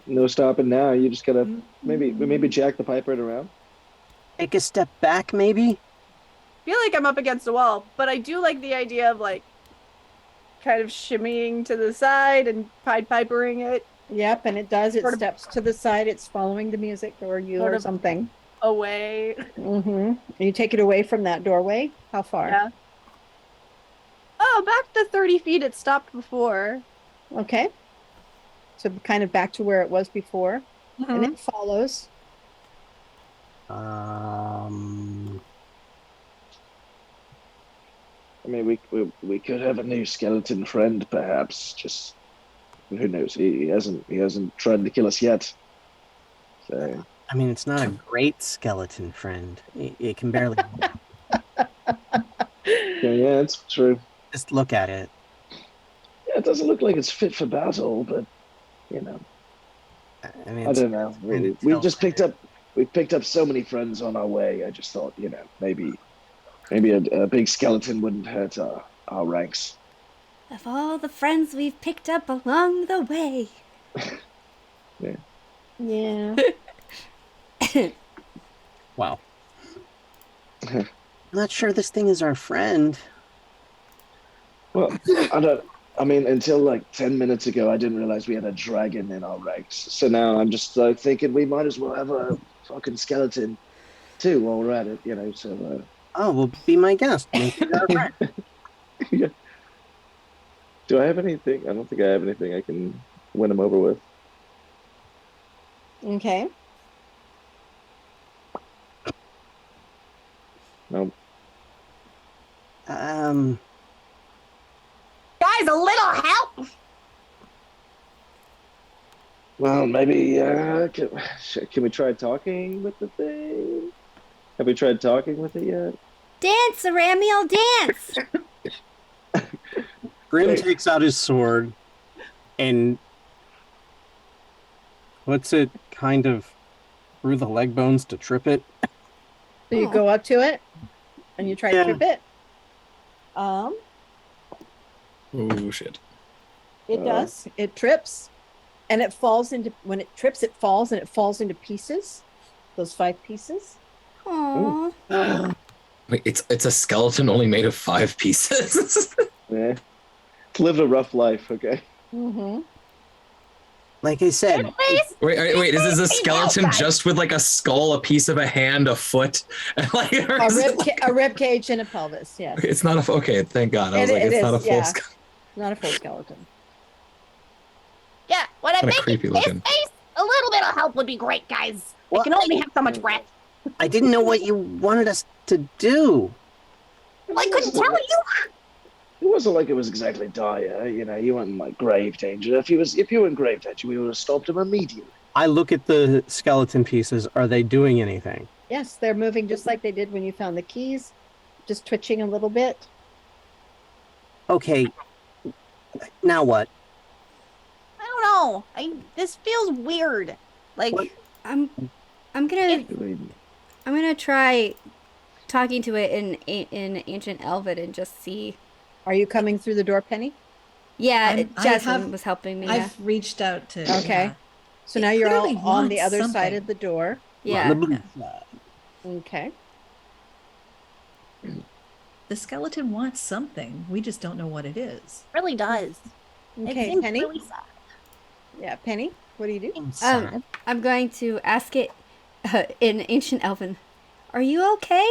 no stopping now. You just gotta maybe jack the pipe right around. Take a step back, maybe? Feel like I'm up against a wall, but I do like the idea of like kind of shimmying to the side and Pied Pipering it Yep, and it does. It Sort of- steps to the side. It's following the music, or you, Sort or of- something. away. You take it away from that doorway. How far? Yeah. Oh, back to 30 feet it stopped before. Okay. So kind of back to where it was before, and it follows. I mean, we could have a new skeleton friend, perhaps. Just who knows? He hasn't tried to kill us yet. So I mean, it's not a great skeleton friend. It can barely yeah, it's true. just look at it. Yeah, it doesn't look like it's fit for battle, but you know, I mean, I don't know. kind of We've just picked up so many friends on our way. I just thought, you know, maybe a big skeleton wouldn't hurt our ranks. Of all the friends we've picked up along the way. Yeah. Wow. I'm not sure this thing is our friend. Well, I mean, until like 10 minutes ago, I didn't realize we had a dragon in our ranks. So now I'm just thinking we might as well have a fucking skeleton too while we're at it, you know. So. Oh, well, be my guest. Make it our friend. Yeah. Do I have anything? I don't think I have anything I can win him over with. Okay. No. Guys, a little help. Well, maybe can we try talking with the thing? Have we tried talking with it yet? Dance, Aramiel, dance! Grim takes out his sword and puts it kind of through the leg bones to trip it. So you go up to it, and you try to trip it. Oh shit! It does. It trips, and it falls into. When it trips, it falls, and it falls into pieces. Those 5 pieces. Aww. Wait, it's a skeleton only made of 5 pieces. Yeah. It's lived a rough life, okay? Mm-hmm. Like I said, wait, is this a Please help, skeleton guys. just with like a skull, a piece of a hand, a foot, and like A rib cage and a pelvis. Yes. it's not a okay. Thank God. I was like, It it's not a is, full yeah. skeleton. Not a full skeleton. Yeah, what I Kinda think creepy in this looking. case, a little bit of help would be great, guys. I What? can only have so much breath. I didn't know what you wanted us to do. I couldn't tell you. It wasn't like it was exactly dire, you know. You weren't in like grave danger. If you were in grave danger, we would have stopped him immediately. I look at the skeleton pieces. Are they doing anything? Yes, they're moving just like they did when you found the keys, just twitching a little bit. Okay. Now what? I don't know. This feels weird. Like What? I'm gonna try talking to it in ancient Elven and just see. Are you coming through the door, Penny? Yeah, I Jasmine have- was helping me. I've reached out to. Okay. yeah. So It now you're all clearly on the wants other side something. of the door. Yeah. On the blue side. Okay. The skeleton wants something. We just don't know what it is. really does. It Okay, seems Penny. really sad. Yeah, Penny. What do you do? I'm going to ask it in ancient Elven. Are you okay?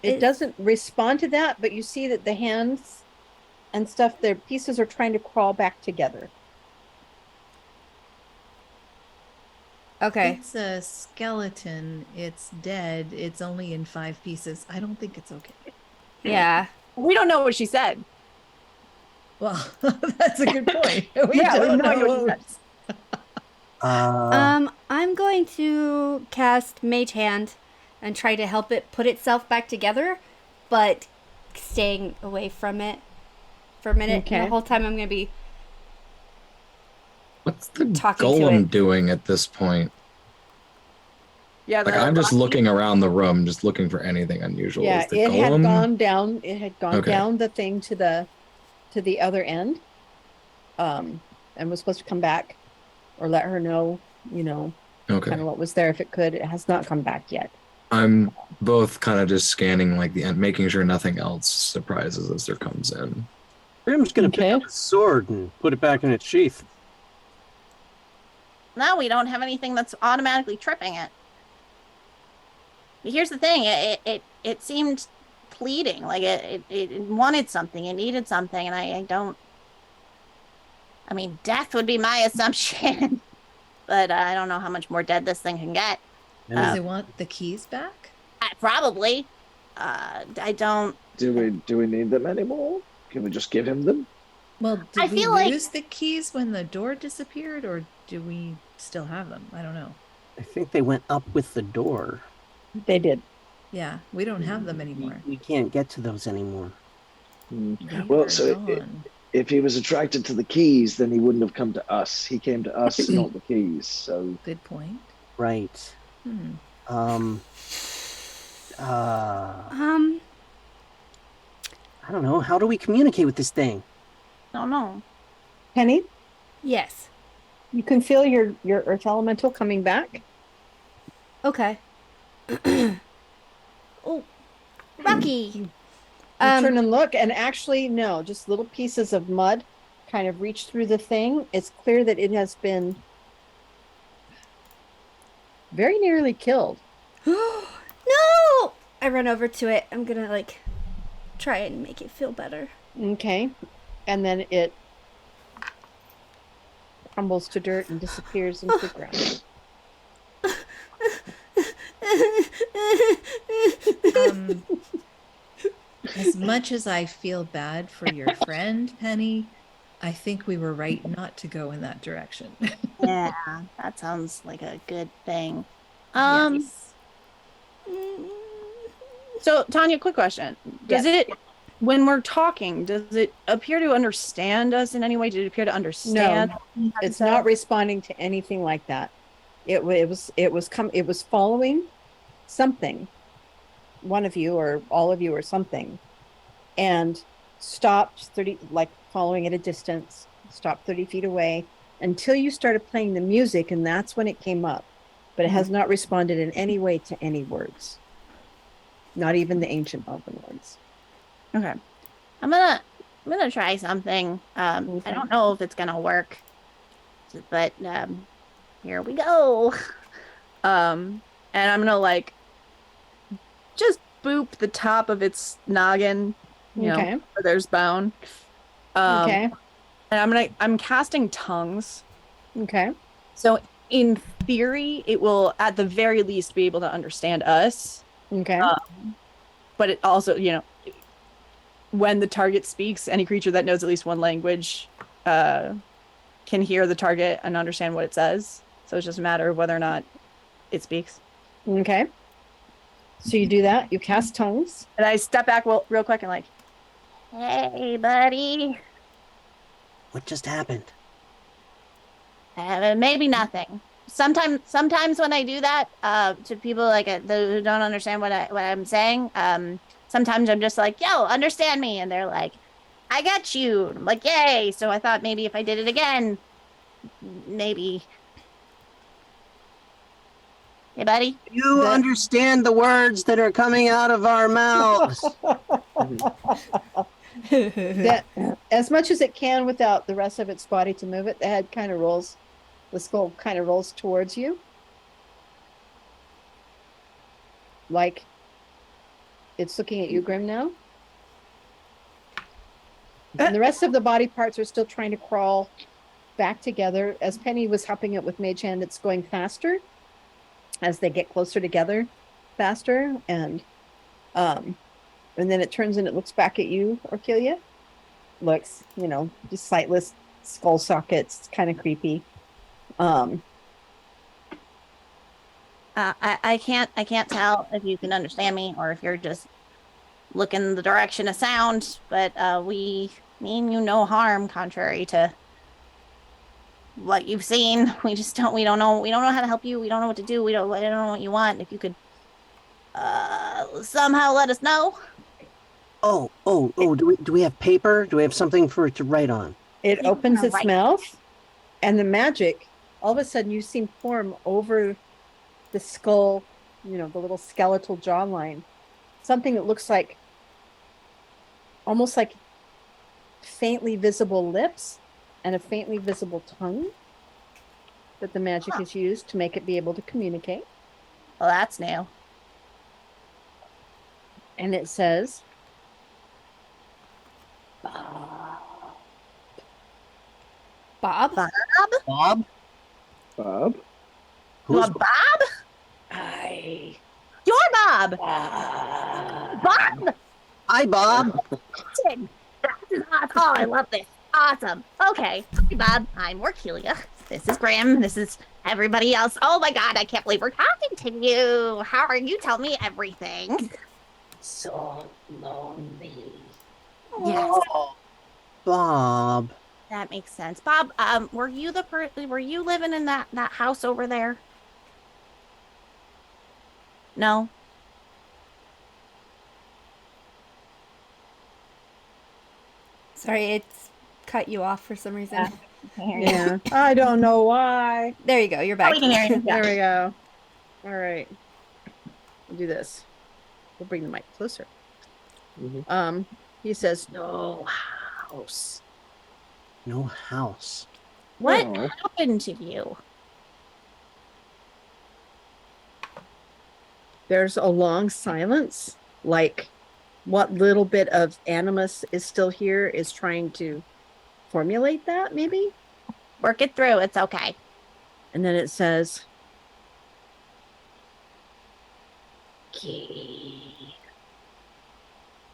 It doesn't respond to that, but you see that the hands and stuff, their pieces are trying to crawl back together. Okay. It's a skeleton. It's dead. It's only in 5 pieces. I don't think it's okay. Yeah. We don't know what she said. Well, that's a good point. We Yeah, we have don't no idea know. what she said. I'm going to cast Mage Hand and try to help it put itself back together, but staying away from it for a minute. And Okay. the whole time I'm going to be What's the talking to golem it. doing at this point? Yeah, Like I'm just looking around the room, just looking for anything unusual. Yeah, Is the it had golem? gone down. It had gone Okay. down the thing to the other end, and was supposed to come back, or let her know, Okay. kind of what was there if it could. It has not come back yet. I'm both kind of just scanning like the end, making sure nothing else surprises us or comes in. Grim's gonna Okay. pick up his sword and put it back in its sheath. Now we don't have anything that's automatically tripping it. But here's the thing, it seemed pleading, like it wanted something, it needed something, and I don't... I mean, death would be my assumption, but I don't know how much more dead this thing can get. Does it want the keys back? Probably. I don't... Do we need them anymore? Can we just give him them? Well, I did we feel like- lose the keys when the door disappeared, or do we still have them? I don't know. I think they went up with the door. They did. Yeah, we don't have them anymore. We can't get to those anymore. They Well, are so gone. if he was attracted to the keys, then he wouldn't have come to us. He came to us, not the keys. So Good point. Right. Hmm. Um, I don't know. How do we communicate with this thing? I don't know. Penny, yes. you can feel your earth elemental coming back. Okay. Oh, Rocky. You turn and look, and actually, no, just little pieces of mud kind of reach through the thing. It's clear that it has been very nearly killed. No! I run over to it. I'm gonna try and make it feel better. Okay. And then it crumbles to dirt and disappears into the ground. As much as I feel bad for your friend, Penny, I think we were right not to go in that direction. Yeah, that sounds like a good thing. Yes. So, Tanya, quick question. Does it, when we're talking, does it appear to understand us in any way? Did it appear to understand? It's not responding to anything like that. It was following something, one of you or all of you or something, and stopped following at a distance, stopped 30 feet away until you started playing the music, and that's when it came up. But it has not responded in any way to any words, not even the ancient elven words. Okay. I'm gonna try something. I don't know if it's gonna work, but here we go. And I'm gonna just boop the top of its noggin, Okay. where there's bone. Okay. And I'm casting tongues. Okay. So in theory, it will at the very least be able to understand us. Okay. But it also, when the target speaks, any creature that knows at least one language can hear the target and understand what it says. So it's just a matter of whether or not it speaks. Okay. So you do that. You cast tongues. And I step back real quick and Hey, buddy. What just happened? Maybe nothing. Sometimes when I do that to people who don't understand what I'm saying, sometimes I'm just like, "Yo, understand me," and they're like, "I got you." I'm like, "Yay!" So I thought maybe if I did it again, maybe. Hey, buddy. You understand the words that are coming out of our mouths. That as much as it can without the rest of its body to move it, the head kind of rolls, the skull kind of rolls towards you. Like it's looking at you, Grim, now. And the rest of the body parts are still trying to crawl back together. As Penny was helping it with Mage Hand, it's going faster. as they get closer together faster, and then it turns and it looks back at you, Orkilia. Looks, just sightless skull sockets. It's kind of creepy. I can't tell if you can understand me or if you're just looking the direction of sound, but we mean you no harm, contrary to what you've seen. We don't know how to help you. We don't know what to do. I don't know what you want. If you could somehow let us know. Oh, do we have paper? Do we have something for it to write on? It You opens are its right. mouth, and the magic, all of a sudden you see form over the skull, the little skeletal jawline. Something that looks like almost like faintly visible lips and a faintly visible tongue that the magic is used to make it be able to communicate. Well, that's new. And it says, Bob? Bob? Bob? Bob? Who's Bob? You're Bob! Bob! Hi, Bob. Oh, I love this. Awesome. Okay. Hi, Bob. I'm Orkilia. This is Graham. This is everybody else. Oh my god, I can't believe we're talking to you. How are you? Tell me everything. so lonely. Yes, Oh, Bob. that makes sense. Bob, were you living in that house over there? No. Sorry, it's cut you off for some reason. Yeah. I don't know why. There you go. You're Oh, back. we can hear you. There we go. All right. We'll do this. We'll bring the mic closer. Mhm. He says, no house. No house. What Oh. happened to you? There's a long silence, like what little bit of animus is still here is trying to formulate that, maybe. Work it through. It's okay. And then it says, key.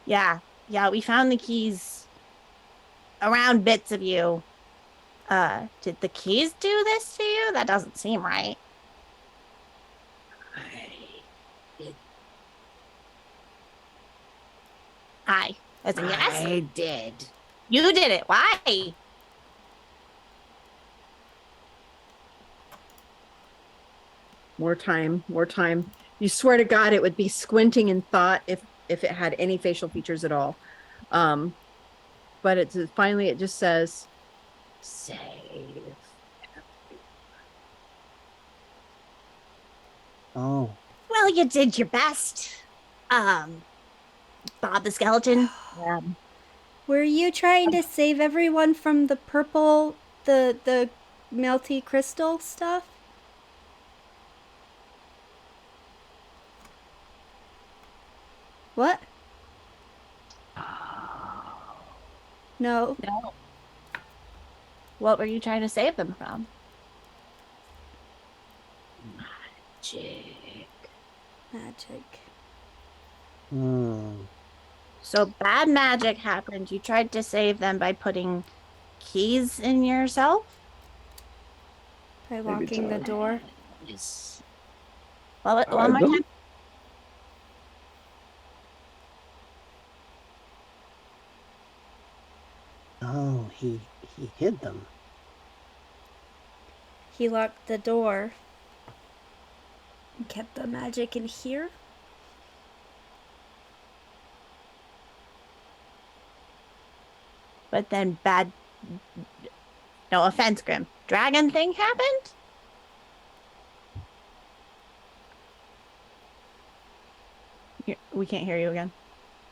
Yeah, we found the keys around bits of you. Did the keys do this to you? That doesn't seem right. I, as in yes? I did. You did it. Why? More time, more time. You swear to God it would be squinting in thought if it had any facial features at all. But it's finally it just says save. Oh. Well, you did your best. Bob the skeleton. Were you trying to save everyone from the purple, the melty crystal stuff? What? No. No. What were you trying to save them from? Magic. So bad magic happened. You tried to save them by putting keys in yourself? By Maybe locking the time. door. Yes. Well, Hide one more them? time. Oh, he hid them. He locked the door and kept the magic in here. But then bad. No offense, Grim. Dragon thing happened? We can't hear you again.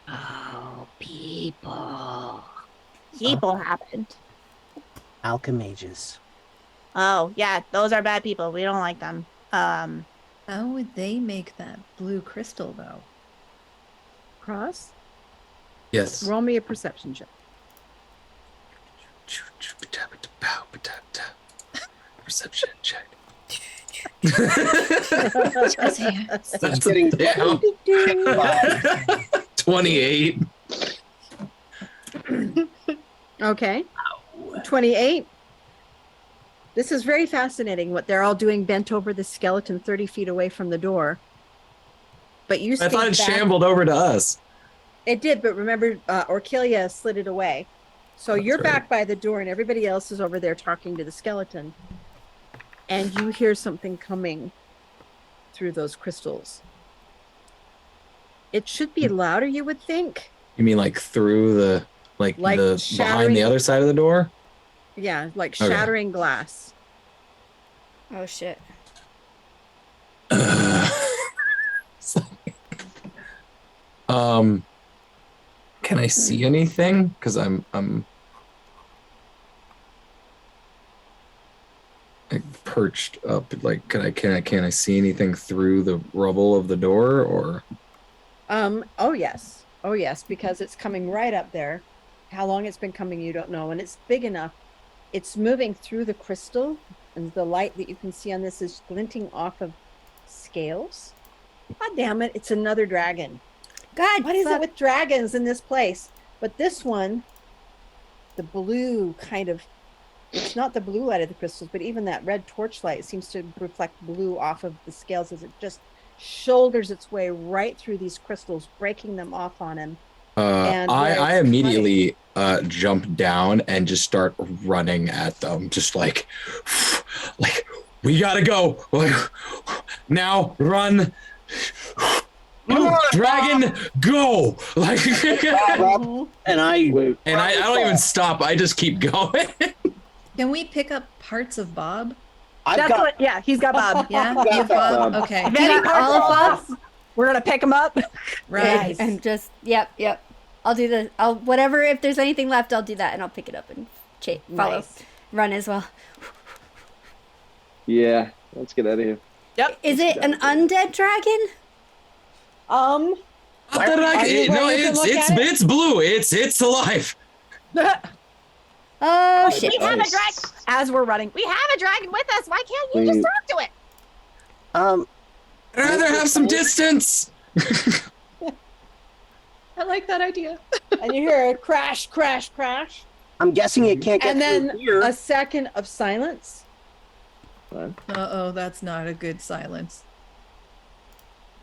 Oh, people. People happened. Alchemages. Oh, yeah, those are bad people. We don't like them. How would they make that blue crystal, though? Cross. Yes. Roll me a perception check. Perception check. Just here. That's getting down. 28. Okay. 28. This is very fascinating what they're all doing bent over the skeleton 30 feet away from the door. But you I thought it stayed back. shambled over to us. It did, but remember, Orkilia slid it away. So That's you're right. back by the door and everybody else is over there talking to the skeleton. And you hear something coming through those crystals. It should be louder, you would think. You mean like through the Like the behind shattering- the other side of the door? Yeah, like Okay. shattering glass. Oh shit. It's like- can I see anything? Because I'm like perched up. Like, can I see anything through the rubble of the door? Or Oh yes, because it's coming right up there. How long it's been coming, you don't know, and it's big enough. It's moving through the crystal, and the light that you can see on this is glinting off of scales. God damn it! It's another dragon. God, What is it fuck. with dragons in this place? But this one, the blue kind of, it's not the blue light of the crystals, but even that red torchlight seems to reflect blue off of the scales as it just shoulders its way right through these crystals, breaking them off on him. And where I it's immediately jump down and just start running at them, just like we gotta go. Like, now run. Go, dragon, go! Like, And I Wait, and I don't even stop. I just keep going. Can we pick up parts of Bob? I've That's got what. Yeah, he's got Bob. Yeah, Got you have Bob. Bob. Okay, If any got parts all of of Bob's? we're gonna pick him up. right. And just yep. I'll do the whatever. If there's anything left, I'll do that, and I'll pick it up and follow, Nice. run as well. yeah, let's get out of here. Yep. Is it an undead dragon? Um, Not that I Are you can, no, ready to look at it? it's blue. It's alive. Oh shit! We have a Nice. dragon. As we're running, we have a dragon with us. Why can't you We- just talk to it? I'd rather have some distance. I like that idea. and you hear a crash, crash, crash, I'm guessing it can't get and then through here. a second of silence. Uh-oh, that's not a good silence.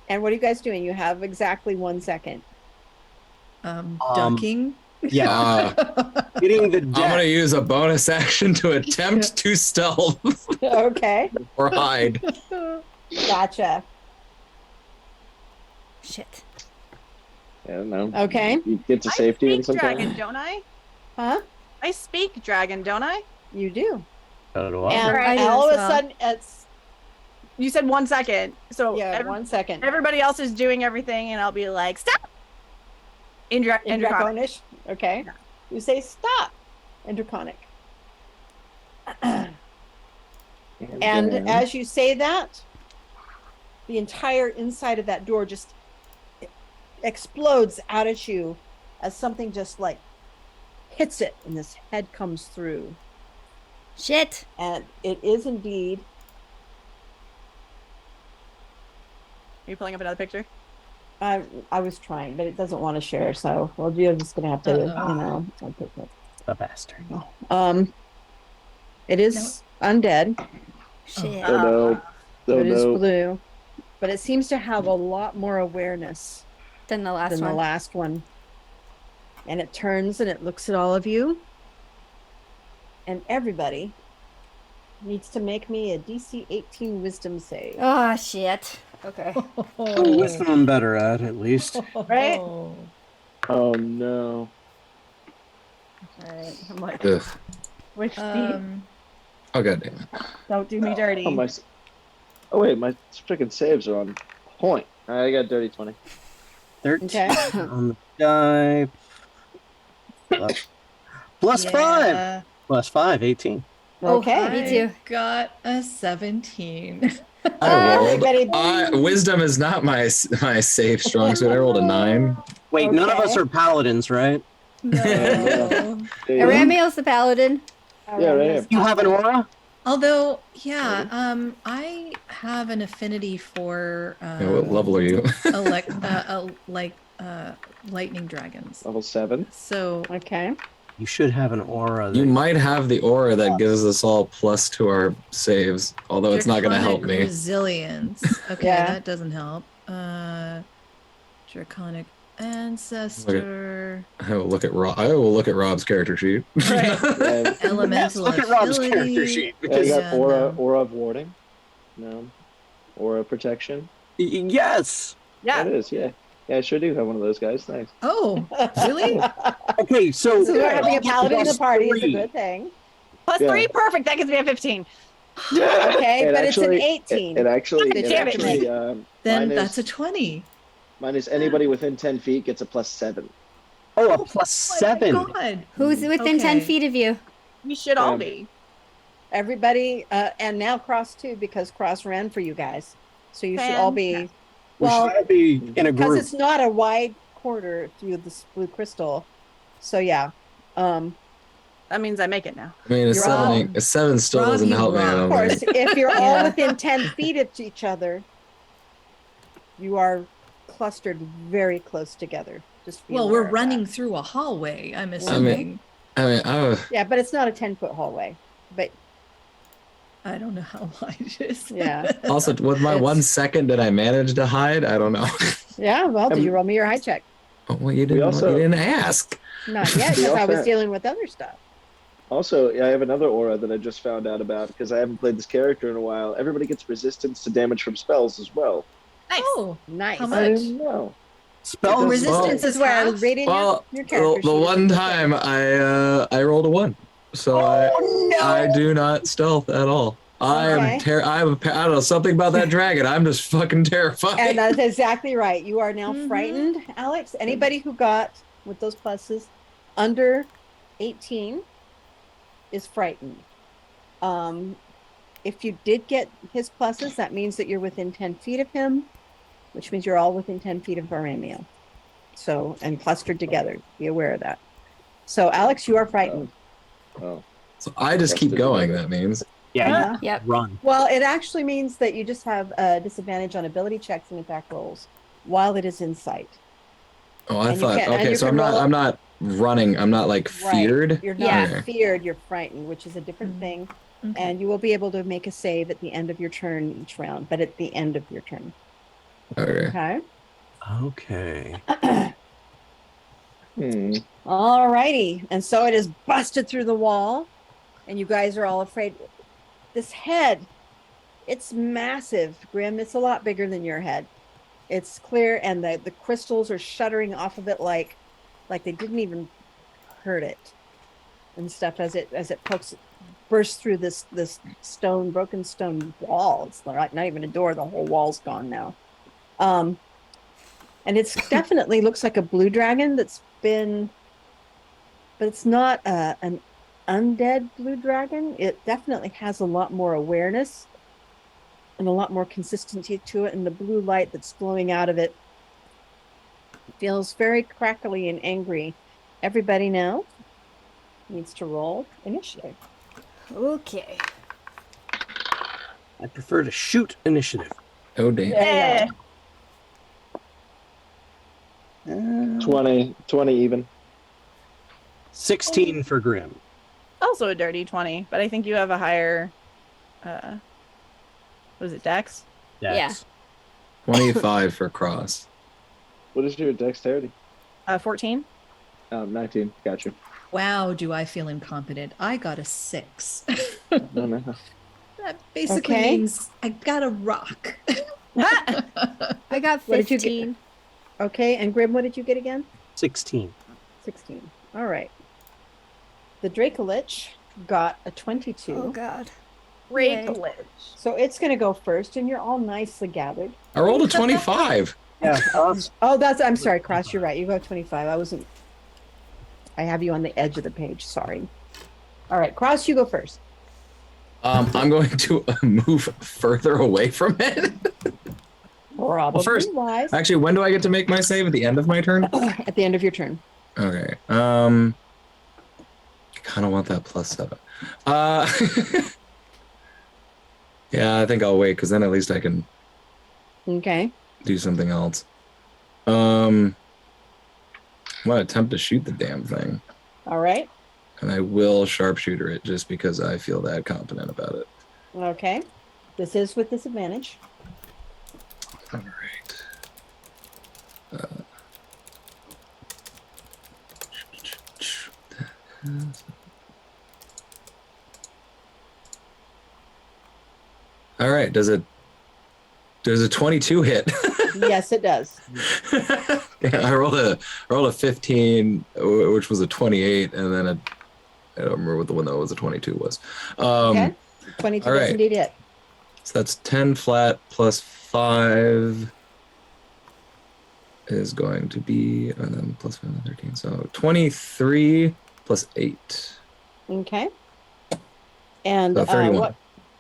And what are you guys doing? You have exactly 1 second. Ducking. Yeah, getting the I'm gonna deck. use a bonus action to attempt to stealth Okay, or hide. gotcha. Shit. I don't know. Okay. You get to I safety in speak some dragon, time. don't I? Huh? I speak dragon, don't I? You do. So do I. And I do all as of a well. sudden, it's You said 1 second, so yeah, 1 second. everybody else is doing everything, and I'll be like, stop. In In Draconic. Draconish. Okay. Yeah. You say stop. In Draconic. And as you say that, the entire inside of that door just explodes out at you as something just like hits it and this head comes through. Shit. And it is indeed Are you pulling up another picture? I was trying, but it doesn't want to share, so well you're just gonna have to, Uh-oh. I'll put that. A bastard. It is undead. Shit. Oh no. Oh It is no. blue, but it seems to have a lot more awareness Then the last than one. the last one. And it turns and it looks at all of you. And everybody needs to make me a DC 18 wisdom save. Oh shit. Okay. Oh, wisdom I'm better at least. Right? Oh no. Alright, I'm like, Ugh. which Oh god damn it. don't do me dirty. Oh, oh wait, my freaking saves are on point. I got dirty 20. 13 Okay. on the die. Plus 5. Plus 5, 18. Okay. Me too. Got a 17. I rolled. Everybody- Wisdom is not my save strong suit. I rolled a 9. Wait, none of us Okay. are paladins, right? No. There you go. Arameel's the paladin. Yeah, right here. You have an aura? Although, yeah, I have an affinity for Yeah, what level are you? lightning dragons. Level 7. So Okay. You should have an aura. You that- might have the aura that gives us all plus to our saves, although it's not going to help draconic me. resilience. Okay, Yeah. that doesn't help. Draconic ancestor. I will look at Rob's character sheet. Yeah, Elemental Look at Rob's character affinity. sheet. you Because got Yeah, aura, no. aura of warding. No. Aura of protection. yes. Yeah. That is, yeah. Yeah, I sure do have one of those guys. Thanks. Oh, really? Okay, so So we're having a paladin in the party is a Three. good thing. Plus Yeah. 3, perfect. That gives me a 15. Okay, It but it's an actually- 18. It actually, Damn it it. actually, Then mine that's a is, 20. mine is anybody within 10 feet gets a plus 7. Oh, a plus My 7. God. Who's within 10 Okay. feet of you? We should all Um, be. Everybody, and now Cross too, because Cross ran for you guys. So you should all be, We should well, all be in a because group. it's not a wide corridor through this blue crystal. So yeah. That means I make it now. I mean, a You're all- 7 still Rob, doesn't you help me. I rock. don't Of course, think. if you're all Yeah. within 10 feet of each other, you are clustered very close together. Just be Well, aware we're of running that. through a hallway, I'm mean- assuming. Yeah, but it's not a 10-foot hallway. But I don't know how wide it is. Yeah. also, with my It's- 1 second, did I manage to hide? I don't know. yeah, well, did you roll me your high check? Oh, well, you didn't ask. Not yet, We because I was also- dealing with other stuff. Also, I have another aura that I just found out about because I haven't played this character in a while. Everybody gets resistance to damage from spells as well. Nice. Oh, Nice. How I much? didn't know. Spell Resistance Well- is where I was half? reading Well, your character the sheet. one time I rolled a 1, so I do not stealth at all. I Okay. don't know, something about that dragon. I'm just fucking terrified. And that's exactly right. You are now Mhm. frightened, Alex. Anybody who got with those pluses under 18 is frightened. If you did get his pluses, that means that you're within 10 feet of him, which means you're all within 10 feet of Baramio. So, and clustered together. Be aware of that. So, Alex, you are frightened. Oh, So I just keep going, that means. Yeah, Yep. run. Well, it actually means that you just have a disadvantage on ability checks and attack rolls while it is in sight. Oh, I And you thought, can- and okay, you so can roll- I'm not running. I'm not like Right. feared. You're not Yeah. feared, you're frightened, which is a different Mhm. thing. okay. And you will be able to make a save at the end of your turn each round, but at the end of your turn. Okay. Okay. Okay. All righty. And so it is busted through the wall, and you guys are all afraid. This head, it's massive, Grim. It's a lot bigger than your head. It's clear, and the crystals are shuddering off of it like they didn't even hurt it and stuff as it bursts through this broken stone wall. It's not even a door, the whole wall's gone now. And it's definitely looks like a blue dragon but it's not an undead blue dragon. It definitely has a lot more awareness and a lot more consistency to it, and the blue light that's flowing out of it feels very crackly and angry. Everybody now needs to roll initiative. Okay. I prefer to shoot initiative. Oh damn. There you go. 20 even. 16 for Grim. Also a dirty 20, but I think you have a higher, what is it, Dex? Dex. 25 for cross. What is your dexterity? 14. 19. Got you. Wow, do I feel incompetent? I got a 6. No. That basically Okay. means I got a rock. I got What did you get? 15. Okay, and Grim, what did you get again? 16. 16. All right. The Dracolich got a 22. Oh, God. Great Yay. glitch. So it's going to go first, and you're all nicely gathered. I rolled a 25. Yeah. Oh, I'm sorry, Cross, you're right. You got 25. I have you on the edge of the page. Sorry. All right, Cross, you go first. I'm going to move further away from it. Probably first- wise. Actually, when do I get to make my save? At the end of my turn? At the end of your turn. Okay. I kind of want that +7. Yeah, I think I'll wait because then at least I can Okay. do something else. I'm gonna attempt to shoot the damn thing, All right. and I will sharpshooter it just because I feel that confident about it. Okay. This is with disadvantage. All right. All right. Does a 22 hit? Yes, it does. Yeah, I rolled a 15, which was a 28, and then I don't remember what the one that was a 22 was. Okay. 22 all does right. indeed hit. So that's 10 flat plus 5 is going to be, and then plus 5, 13. So 23 plus 8. Okay. And So 31.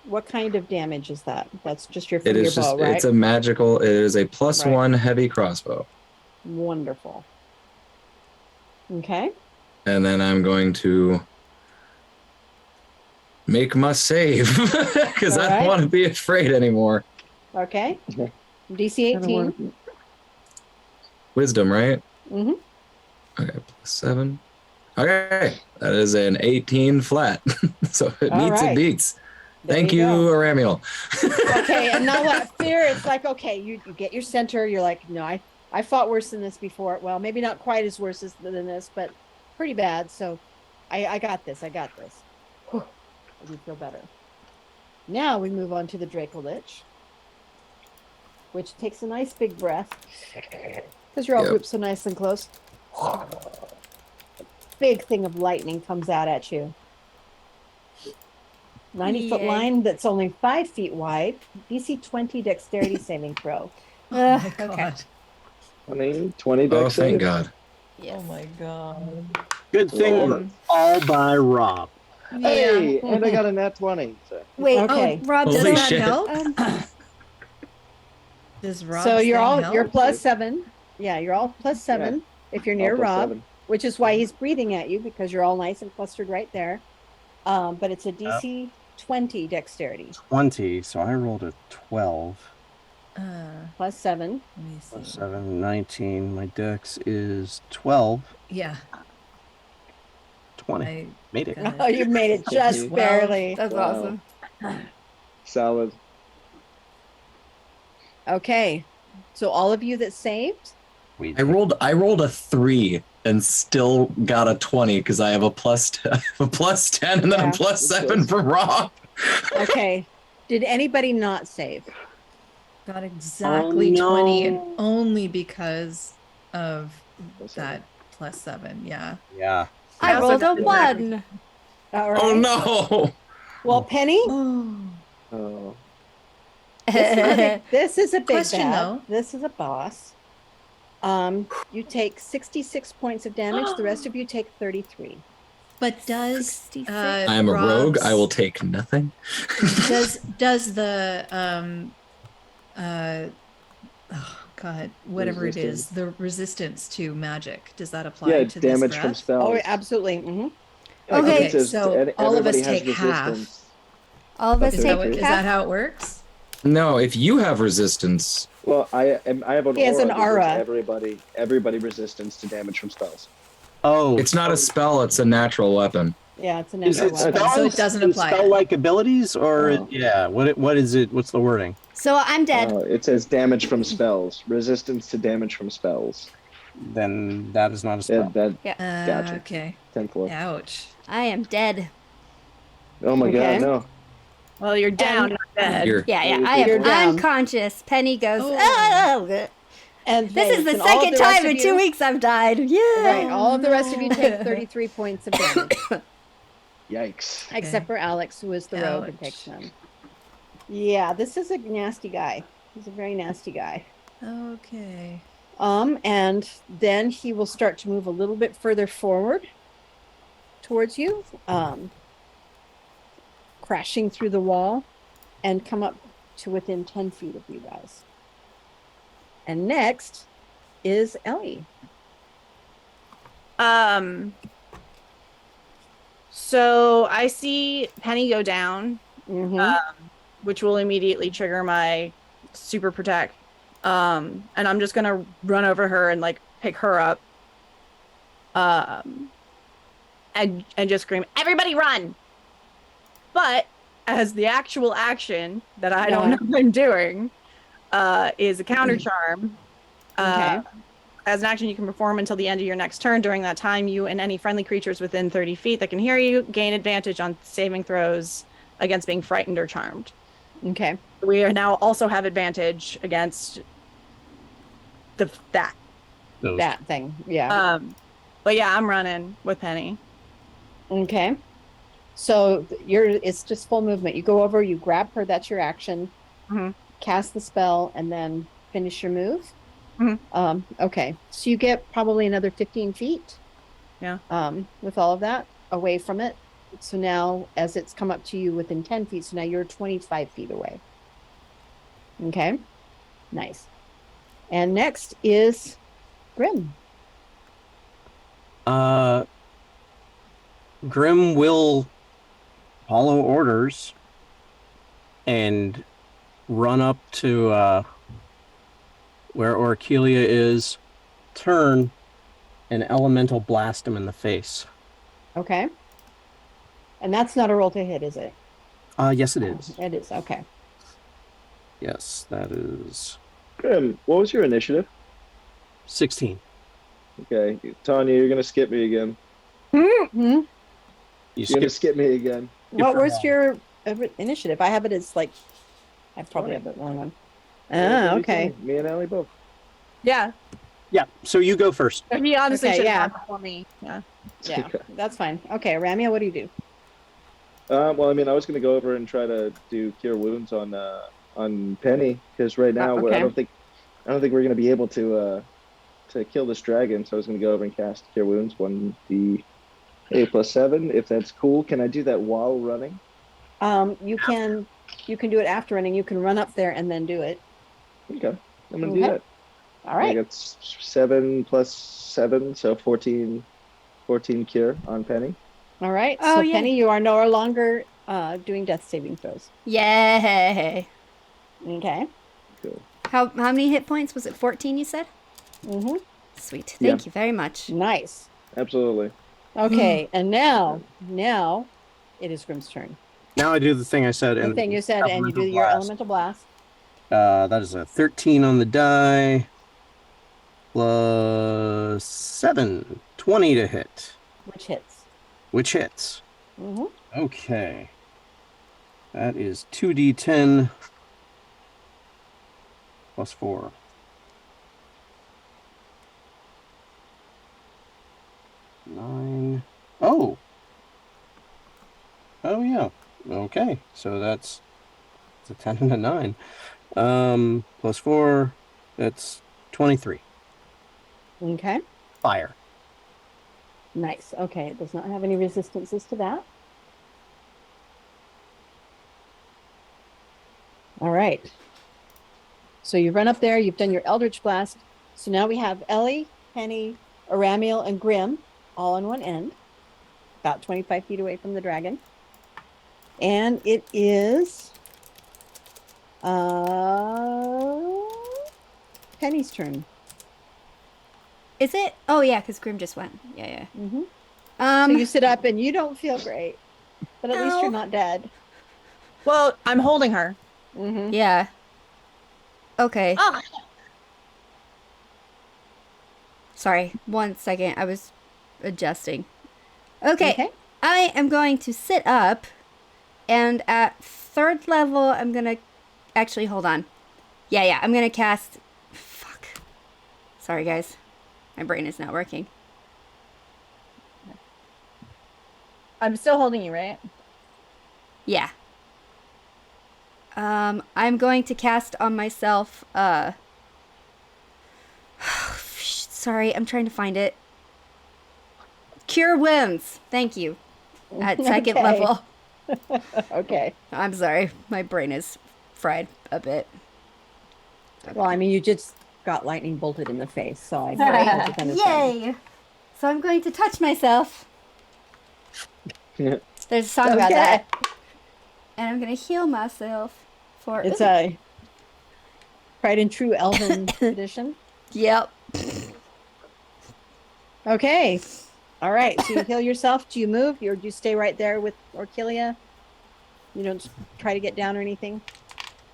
what kind of damage is that? That's just your It from your is just, bow, right? it's a magical, it is a plus Right. 1 heavy crossbow. Wonderful. Okay. And then I'm going to make my save because All I right. don't want to be afraid anymore. Okay. Okay. DC 18. Wisdom, right? Mm-hmm. Okay, plus 7. Okay, that is an 18 flat. So it All meets, right. it beats. There Thank you you, go. Aramiel. Okay, and now what fear, it's like, okay, you get your center, you're like, no, I fought worse than this before. Well, maybe not quite as worse than this, but pretty bad. So I got this. Whew, I do feel better. Now we move on to the Dracolich, which takes a nice big breath because you're all Yep. grouped so nice and close. Big thing of lightning comes out at you. 90-foot Yay. line that's only 5 feet wide. DC 20 dexterity saving throw. Oh my Okay. god. 20 Oh, dex thank save. God. Yes. Oh my god. Good thing we're all by Rob. Hey, Yeah. and I got a nat 20. So. Wait, Okay. Rob, Holy Does so, that shit. help? um, Does Rob's So you're thing all help? you're plus 7. Yeah, you're all plus 7 if you're near All plus Rob, 7. which is why he's breathing at you because you're all nice and clustered right there. But it's a DC 20 dexterity 20, so I rolled a 12. plus 7. Let me see. Plus 7, 19. My dex is 12, Yeah. 20. I Made it. got Oh, it. you made it just Well, barely. that's Wow. awesome. Solid. Okay. So all of you that saved, We I rolled a 3 and still got a 20 because I have a plus 10, and then Yeah. a plus 7 for Rob. okay. Did anybody not save? got exactly no. 20 and only because of Plus that plus 7. Yeah. Yeah. I also rolled a got the dragon. 1. All right. Oh no! Well, Penny, Oh. Oh. this is a big Question, bad. though. This is a boss. You take 66 points of damage. The rest of you take 33. But does 66. I am a rogue. I will take nothing. does the oh god, whatever it is, the resistance to magic, does that apply Yeah, to damage this from breath? spells. Oh, absolutely. Mm-hmm. Like, Okay, it says so everybody all of us has take half. resistance. All of us Is take that, is half. that how it works? No, if you have resistance, Well, I have an He has aura. an that gives aura. Everybody resistance to damage from spells. Oh, it's not a spell, it's a natural weapon. Yeah, it's a is natural it weapon. spells So it doesn't and apply. spell-like abilities, or Oh. yeah? What is it? What's the wording? So I'm dead. It says damage from spells. Resistance to damage from spells. Then that is not a spell. Gotcha. Okay. 10 floor. Ouch. I am dead. Oh my Okay. god, no. Well, you're down, not dead. You're- Yeah, You're I am down. unconscious. Penny goes, Oh. oh. And This is thanks. the And all of second the rest time of in you- 2 weeks I've died. Yeah. Right. All of the rest of you take no. 33 points of damage, Yikes. except for Alex, who is the rogue and Ouch. takes none. Yeah, this is a nasty guy. He's a very nasty guy. Okay. And then he will start to move a little bit further forward towards you, crashing through the wall and come up to within 10 feet of you guys. And next is Ellie. So I see Penny go down. Mhm. which will immediately trigger my super protect. And I'm just gonna run over her and like pick her up. And just scream, "Everybody run!" But as the actual action that I don't know what I'm doing, is a counter charm. Okay. As an action you can perform until the end of your next turn. During that time, you and any friendly creatures within 30 feet that can hear you gain advantage on saving throws against being frightened or charmed. Okay. We are now also have advantage against that. Those. That thing. Yeah. But yeah, I'm running with Penny. Okay. So it's just full movement. You go over, you grab her, that's your action. Mhm. Cast the spell and then finish your move. Mhm. Okay. So you get probably another 15 feet. Yeah. With all of that away from it. So now as it's come up to you within 10 feet, so now you're 25 feet away. Okay. Nice. And next is Grim. Grim will follow orders and run up to where Orquelia is, turn, and elemental blast him in the face. Okay. And that's not a roll to hit, is it? Yes, it is. It is. Okay. Yes, that is Grim, what was your initiative? 16. Okay, Tanya, you're gonna skip me again. Mm-hmm. You You're gonna skip. skip me again. What was your initiative? I have it as like, I probably have it wrong one. Ah, okay. Me and Allie both. Yeah. Yeah, so you go first. He honestly Okay, should yeah. have gone before me. Yeah. Yeah, that's fine. Okay, Ramia, what do you do? Well, I mean, I was gonna go over and try to do cure wounds on Penny because right now okay. I don't think we're gonna be able to kill this dragon. So I was gonna go over and cast cure wounds 1d8 + 7. If that's cool, can I do that while running? You can do it after running. You can run up there and then do it. Okay, I'm gonna do that. All right. I got 7 + 7, so 14 cure on Penny. All right. Oh, So yay. Penny, you are no longer doing death saving throws. Yay. Okay. Cool. How many hit points? Was it 14 you said? Mm-hmm. Sweet. Yeah. Thank you very much. Nice. Absolutely. Okay, and now it is Grim's turn. Now I do the thing I said. The thing you said, and you do your elemental blast. That is a 13 on the die. Plus 7. 20 to hit. Which hits. Which hits. Mm-hmm. Okay. That is 2d10 plus 4. 9. Oh! Oh, yeah. Okay. So that's a 10 and a 9. Plus 4. That's 23. Okay. Fire. Nice. Okay, it does not have any resistances to that. All right. So you run up there, you've done your Eldritch Blast. So now we have Ellie, Penny, Aramiel, and Grim all on one end, about 25 feet away from the dragon. And it is Penny's turn. Is it? Oh, yeah, because Grim just went. Yeah. Mm-hmm. So you sit up and you don't feel great, but at least No. you're not dead. Well, I'm holding her. Mm-hmm. Yeah. Okay. Oh, Sorry. 1 second. I was adjusting. Okay. I am going to sit up, and at 3rd level, I'm going to... Actually, hold on. Yeah. I'm going to cast... Fuck. Sorry, guys. My brain is not working. I'm still holding you, right? Yeah. I'm going to cast on myself, sorry, I'm trying to find it. Cure Wounds. Thank you. At 2nd Okay. level. Okay. I'm sorry. My brain is fried a bit. Well, I mean, you just got lightning bolted in the face, so I kind of Yay! So I'm going to touch myself. There's a song about Okay. that. And I'm going to heal myself. for. It's Ooh. a tried and true elven tradition. Yep. Okay. All right. So you heal yourself. Do you move or do you stay right there with Orchilia? You don't try to get down or anything?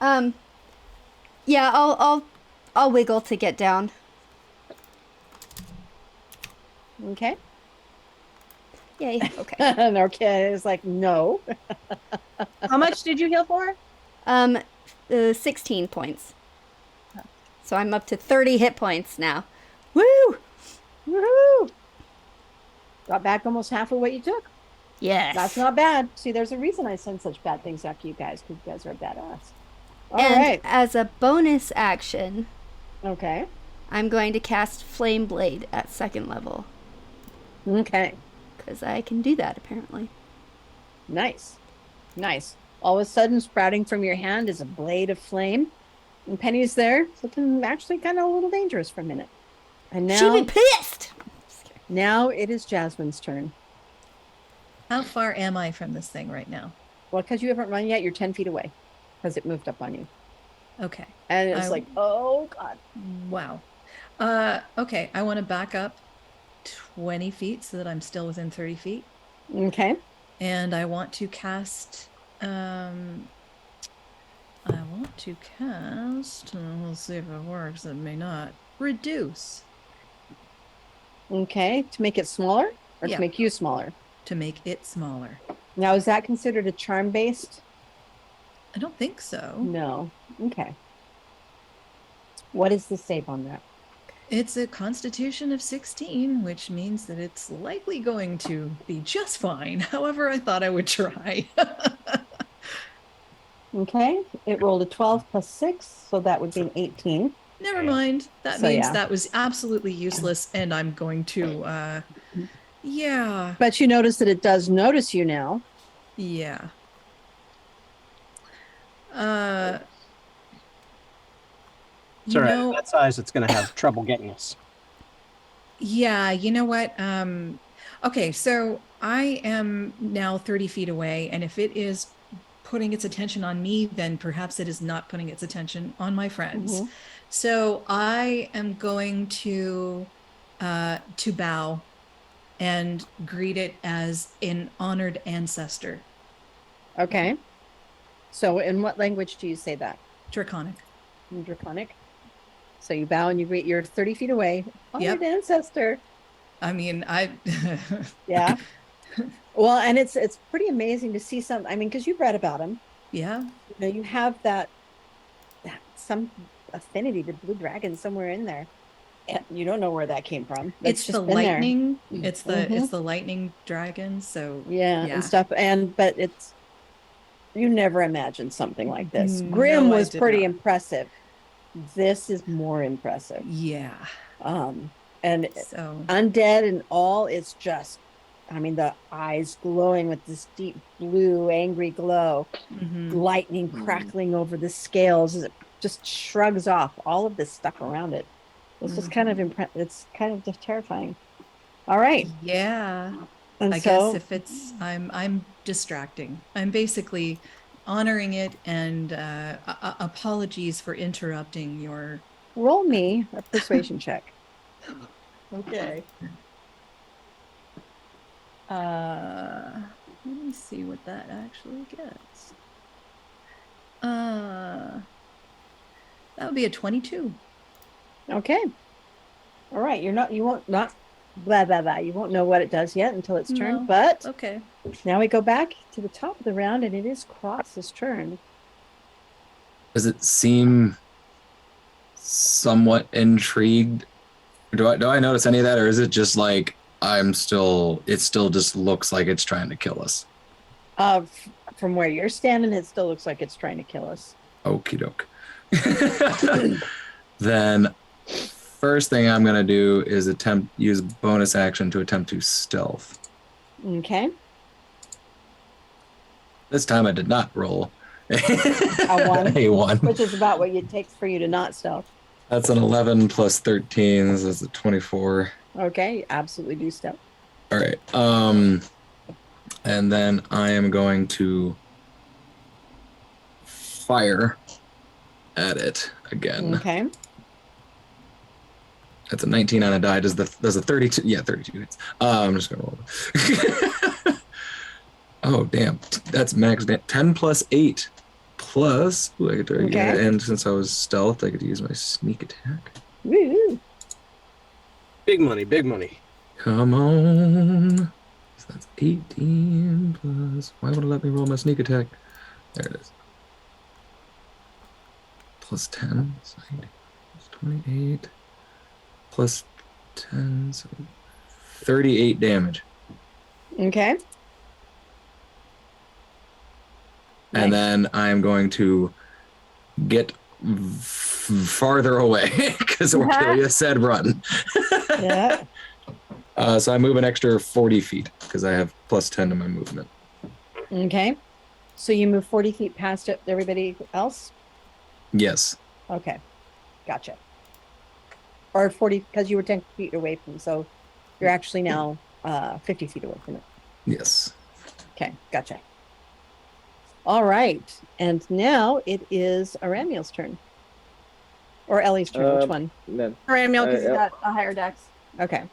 Yeah, I'll wiggle to get down. Okay. Yay. Okay. And Orchilia is like, no. How much did you heal for? 16 points. So I'm up to 30 hit points now. Woo! Woohoo! Got back almost half of what you took. Yes. That's not bad. See, there's a reason I send such bad things after you guys, because you guys are badass. All right. As a bonus action, Okay. I'm going to cast Flame Blade at 2nd level. Okay. Because I can do that, apparently. Nice. Nice. All of a sudden, sprouting from your hand is a blade of flame. And Penny's there, looking actually kind of a little dangerous for a minute. And She'll now, be pissed! now it is Jasmine's turn. How far am I from this thing right now? Well, because you haven't run yet, you're 10 feet away. Because it moved up on you. Okay. And it's like, oh, God. Wow. Okay. I want to back up 20 feet so that I'm still within 30 feet. Okay. And I want to cast, we'll see if it works. It may not. Reduce. Okay. To make it smaller or Yeah. to make you smaller? To make it smaller. Now, is that considered a charm based? I don't think so. No. Okay. What is the save on that? It's a constitution of 16, which means that it's likely going to be just fine. However, I thought I would try. Okay. It rolled a 12 plus 6, so that would be an 18. Never mind. That So, means yeah. that was absolutely useless, and I'm going to, yeah. But you notice that it does notice you now. Yeah. It's You all right. know, At that size, it's going to have trouble getting us. yeah, you know what? Okay, so I am now 30 feet away, and if it is putting its attention on me, then perhaps it is not putting its attention on my friends. Mhm. So I am going to bow and greet it as an honored ancestor. Okay. So in what language do you say that? Draconic. In Draconic? So you bow and you greet, you're 30 feet away. Honored Yep. ancestor. I mean, I Yeah. Well, and it's pretty amazing to see some, I mean, because you've read about them. yeah. You know, you have that some affinity to blue dragon somewhere in there. And you don't know where that came from. That's It's just the been there. lightning. It's the Mhm. it's the lightning dragon. So Yeah, Yeah. and stuff. But it's you never imagined something like this. No, Grim I was did pretty not. impressive. This is more impressive. yeah. And So undead and all, it's just, I mean, the eyes glowing with this deep blue, angry glow, mhm. lightning crackling over the scales as it just shrugs off all of this stuff around it. It's just kind of it's kind of just terrifying. All right. yeah. And I so guess if it's I'm distracting. I'm basically honoring it and apologies for interrupting your roll me a persuasion check. okay. Let me see what that actually gets. That would be a 22. Okay. All right. You won't blah blah blah. You won't know what it does yet until it's turned. No. But Okay. now we go back to the top of the round, and it is Cross's turn. Does it seem somewhat intrigued? Do I notice any of that, or is it just like it still just looks like it's trying to kill us? From where you're standing, it still looks like it's trying to kill us. Okie doke. Then first thing I'm gonna do is use bonus action to attempt to stealth. Okay. This time I did not roll A 1, a 1. which is about what it takes for you to not stealth. That's an 11 plus 13. So that's a 24. Okay, you absolutely do stealth. All right. And then I am going to fire at it again. Okay. That's a 19 on a die. Does a 32? Yeah, 32 hits. I'm just gonna roll. Oh damn, that's max 10 plus 8 plus. Ooh, I get to, yeah, Okay. and since I was stealth, I could use my sneak attack. Woo. Big money, big money. Come on. So that's 18 plus. Why would it let me roll my sneak attack? There it is. Plus 10. So 28. Plus 10. So 38 damage. Okay. And Nice. then I'm going to get farther away because Orkilia said run. Yeah. So I move an extra 40 feet because I have plus 10 to my movement. Okay. So you move 40 feet past everybody else? Yes. Okay. Gotcha. Or 40, because you were 10 feet away from, so you're actually now 50 feet away from it. Yes. Okay. Gotcha. All right. And now it is Aramiel's turn. Or Ellie's turn. Which one? Then, Ramiel, because he's got a higher dex. Okay.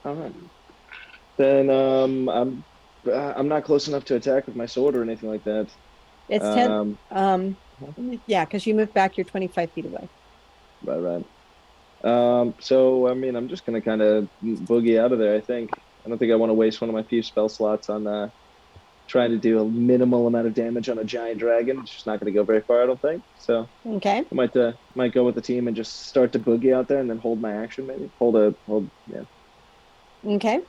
all right. Then I'm not close enough to attack with my sword or anything like that. It's 10. Yeah, because you moved back, you're 25 feet away. Right. So I mean, I'm just gonna kind of boogie out of there. I think. I don't think I want to waste one of my few spell slots on trying to do a minimal amount of damage on a giant dragon. It's just not going to go very far, I don't think. So Okay. I might go with the team and just start to boogie out there and then hold my action. Maybe hold. Yeah. Okay.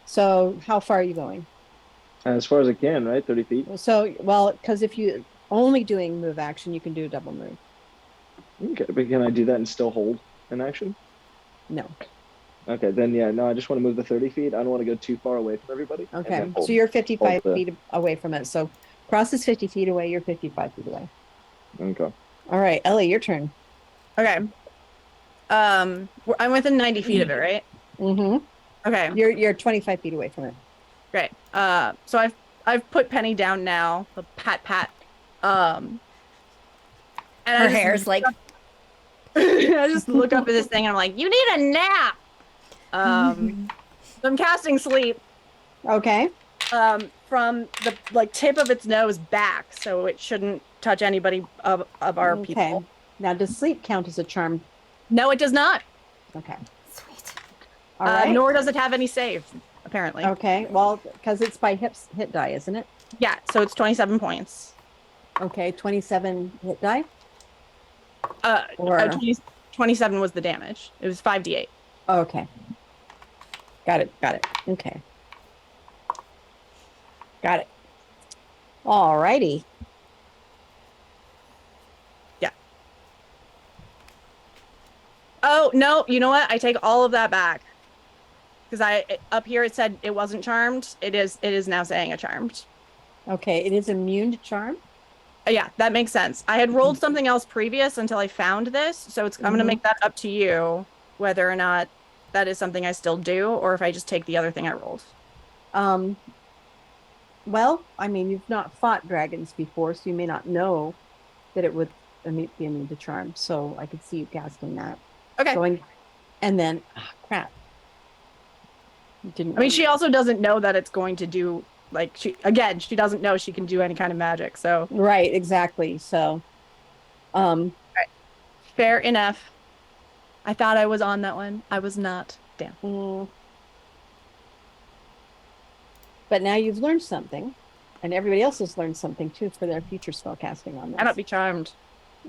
So how far are you going? As far as I can, right? 30 feet. So, well, because if you only doing move action, you can do a double move. Okay, but can I do that and still hold an action? No. Okay, then yeah, no, I just want to move the 30 feet. I don't want to go too far away from everybody. and Okay. then hold. So you're 55 hold feet away from it. So Cross is 50 feet away. You're 55 feet away. Okay. All right, Ellie, your turn. Okay. I'm within 90 feet of it, right? Mm-hmm. Okay. You're 25 feet away from it. Great. So I've put Penny down now. The pat. And Her hair's like I just look up at this thing and I'm like, you need a nap. So I'm casting sleep Okay. from the tip of its nose back, so it shouldn't touch anybody of our people. Now, does sleep count as a charm? No, it does not. Okay. sweet. All right. Nor does it have any saves, apparently. Okay. Well, because it's by hit die, isn't it? Yeah, so it's 27 points. Okay. 27 hit die. Or 27 was the damage. It was 5d8. Okay. Got it. Okay. Got it. All righty. Yeah. Oh, no, you know what? I take all of that back. Because up here it said it wasn't charmed. It is now saying a charmed. Okay. It is immune to charm. Yeah, that makes sense. I had rolled something else previous until I found this, so I'm going to make that up to you, whether or not that is something I still do, or if I just take the other thing I rolled. Well, I mean, you've not fought dragons before, so you may not know that it would be immune to charm. So I could see you casting that. Okay. Going, and then, crap. Didn't. I mean, she also doesn't know that it's going to do, she doesn't know she can do any kind of magic, so. Right, exactly. So, Right. Fair enough. I thought I was on that one. I was not. Damn. But now you've learned something, and everybody else has learned something too for their future spell casting on this. Cannot be charmed.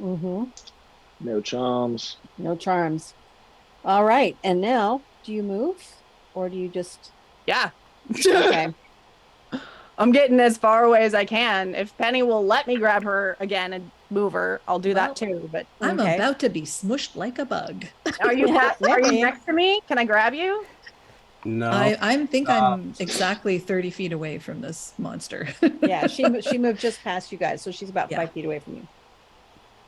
Mm-hmm. No charms. No charms. All right. And now, do you move, or do you just? Yeah. Okay. I'm getting as far away as I can. If Penny will let me grab her again and move her, I'll do that too. But I'm Okay. about to be smushed like a bug. are you Yeah, are you maybe. next to me? Can I grab you? No. I think I'm exactly 30 feet away from this monster. Yeah, she moved just past you guys, so she's about Yeah. 5 feet away from you.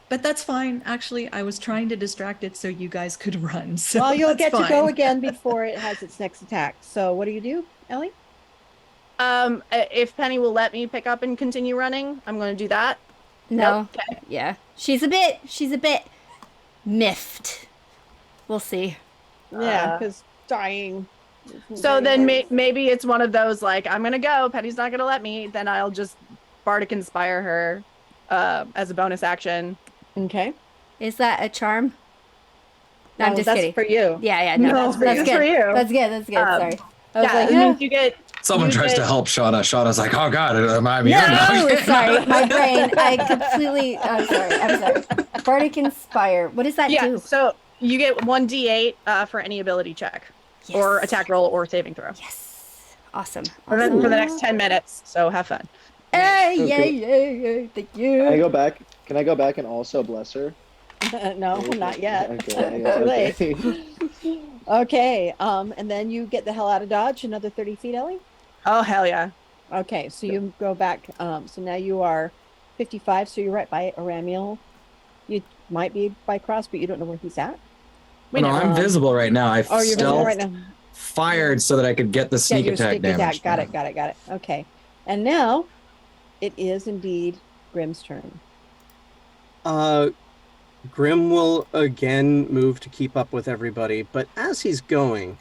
But that's fine. Actually, I was trying to distract it so you guys could run. So Well, you'll that's get to go fine. again before it has its next attack. So what do you do, Ellie? If Penny will let me pick up and continue running, I'm going to do that. No. Nope. Okay. Yeah. She's a bit miffed. We'll see. Yeah, because dying. isn't So very then nice. maybe it's one of those like, I'm gonna go, Penny's not gonna let me, then I'll just Bardic Inspire her as a bonus action. Okay. Is that a charm? No, I'm Oh, just that's kidding. for you. Yeah, yeah, no. No, That's that's good. for you. That's good. That's good. Sorry. I was Yeah, like, it means you get Someone you tries to get- help Shauna. Shauna's like, oh God, am I immune? no, sorry, my brain. I completely. I'm sorry. I'm sorry. Bardic Inspire. What does that Yeah, do? so you get 1d8 for any ability check or Yes. attack roll or saving throw. Yes. Awesome. For the Awesome. next 10 minutes. So have fun. Hey, So yay, can- yay, yay. Thank Can I you. go back? Can I go back and also bless her? No, not yet. Okay, Too late. okay. Okay. And then you get the hell out of Dodge, another 30 feet, Ellie. Oh, hell yeah. Okay, so you go back. So now you are 55. So you're right by Aramiel. You might be by Cross, but you don't know where he's at. No, I'm visible right now. I Oh, you're visible stealth right now. fired so that I could get the Get sneak your attack sneak damage. attack. Got it. Okay. And now it is indeed Grimm's turn. Grim will again move to keep up with everybody, but as he's going,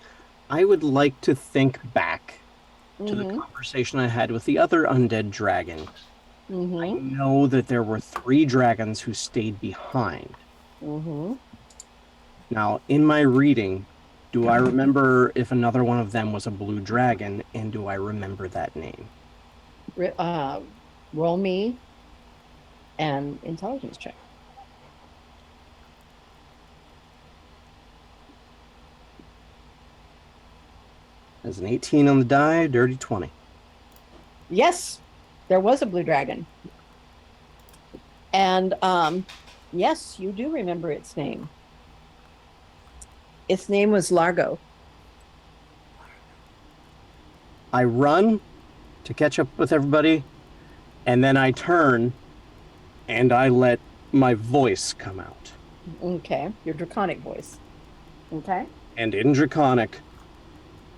I would like to think back to the conversation I had with the other undead dragon. I know that there were 3 dragons who stayed behind. Now, in my reading, do I remember if another one of them was a blue dragon, and do I remember that name? Roll me an intelligence check. As an 18 on the die, dirty 20. Yes, there was a blue dragon. And yes, you do remember its name. Its name was Largo. I run to catch up with everybody, and then I turn and I let my voice come out. Okay, your draconic voice. Okay. And in Draconic,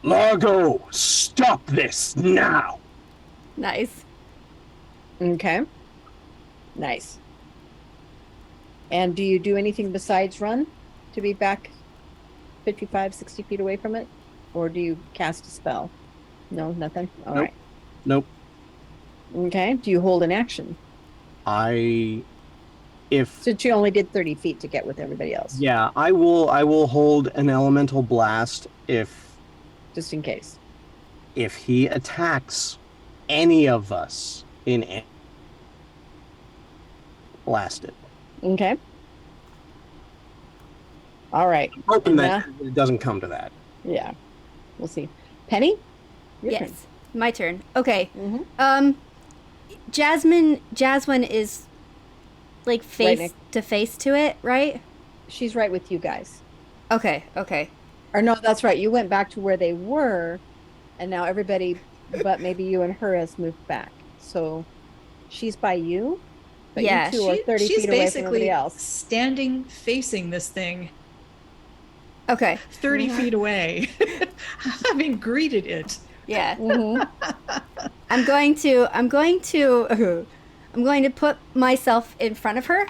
Largo, stop this now! Nice. Okay. Nice. And do you do anything besides run to be back 55, 60 feet away from it? Or do you cast a spell? No, nothing? All Nope. right. Nope. Okay. Do you hold an action? Since you only did 30 feet to get with everybody else. Yeah, I will hold an elemental blast Just in case. if he attacks any of us in any blasted. Okay. All right. Hoping Yeah. that it doesn't come to that. Yeah. We'll see. Penny? Your Yes. turn. My turn. Okay. Mhm. Jasmine is like face next- to face to it, right? She's right with you guys. Okay. Okay. Or no, that's right. You went back to where they were, and now everybody, but maybe you and her has moved back. So she's by you, but Yeah, you two are 30 She's feet away from basically everybody else. standing facing this thing Okay. 30 feet away, having greeted it. Yeah. Mhm. I'm going to put myself in front of her,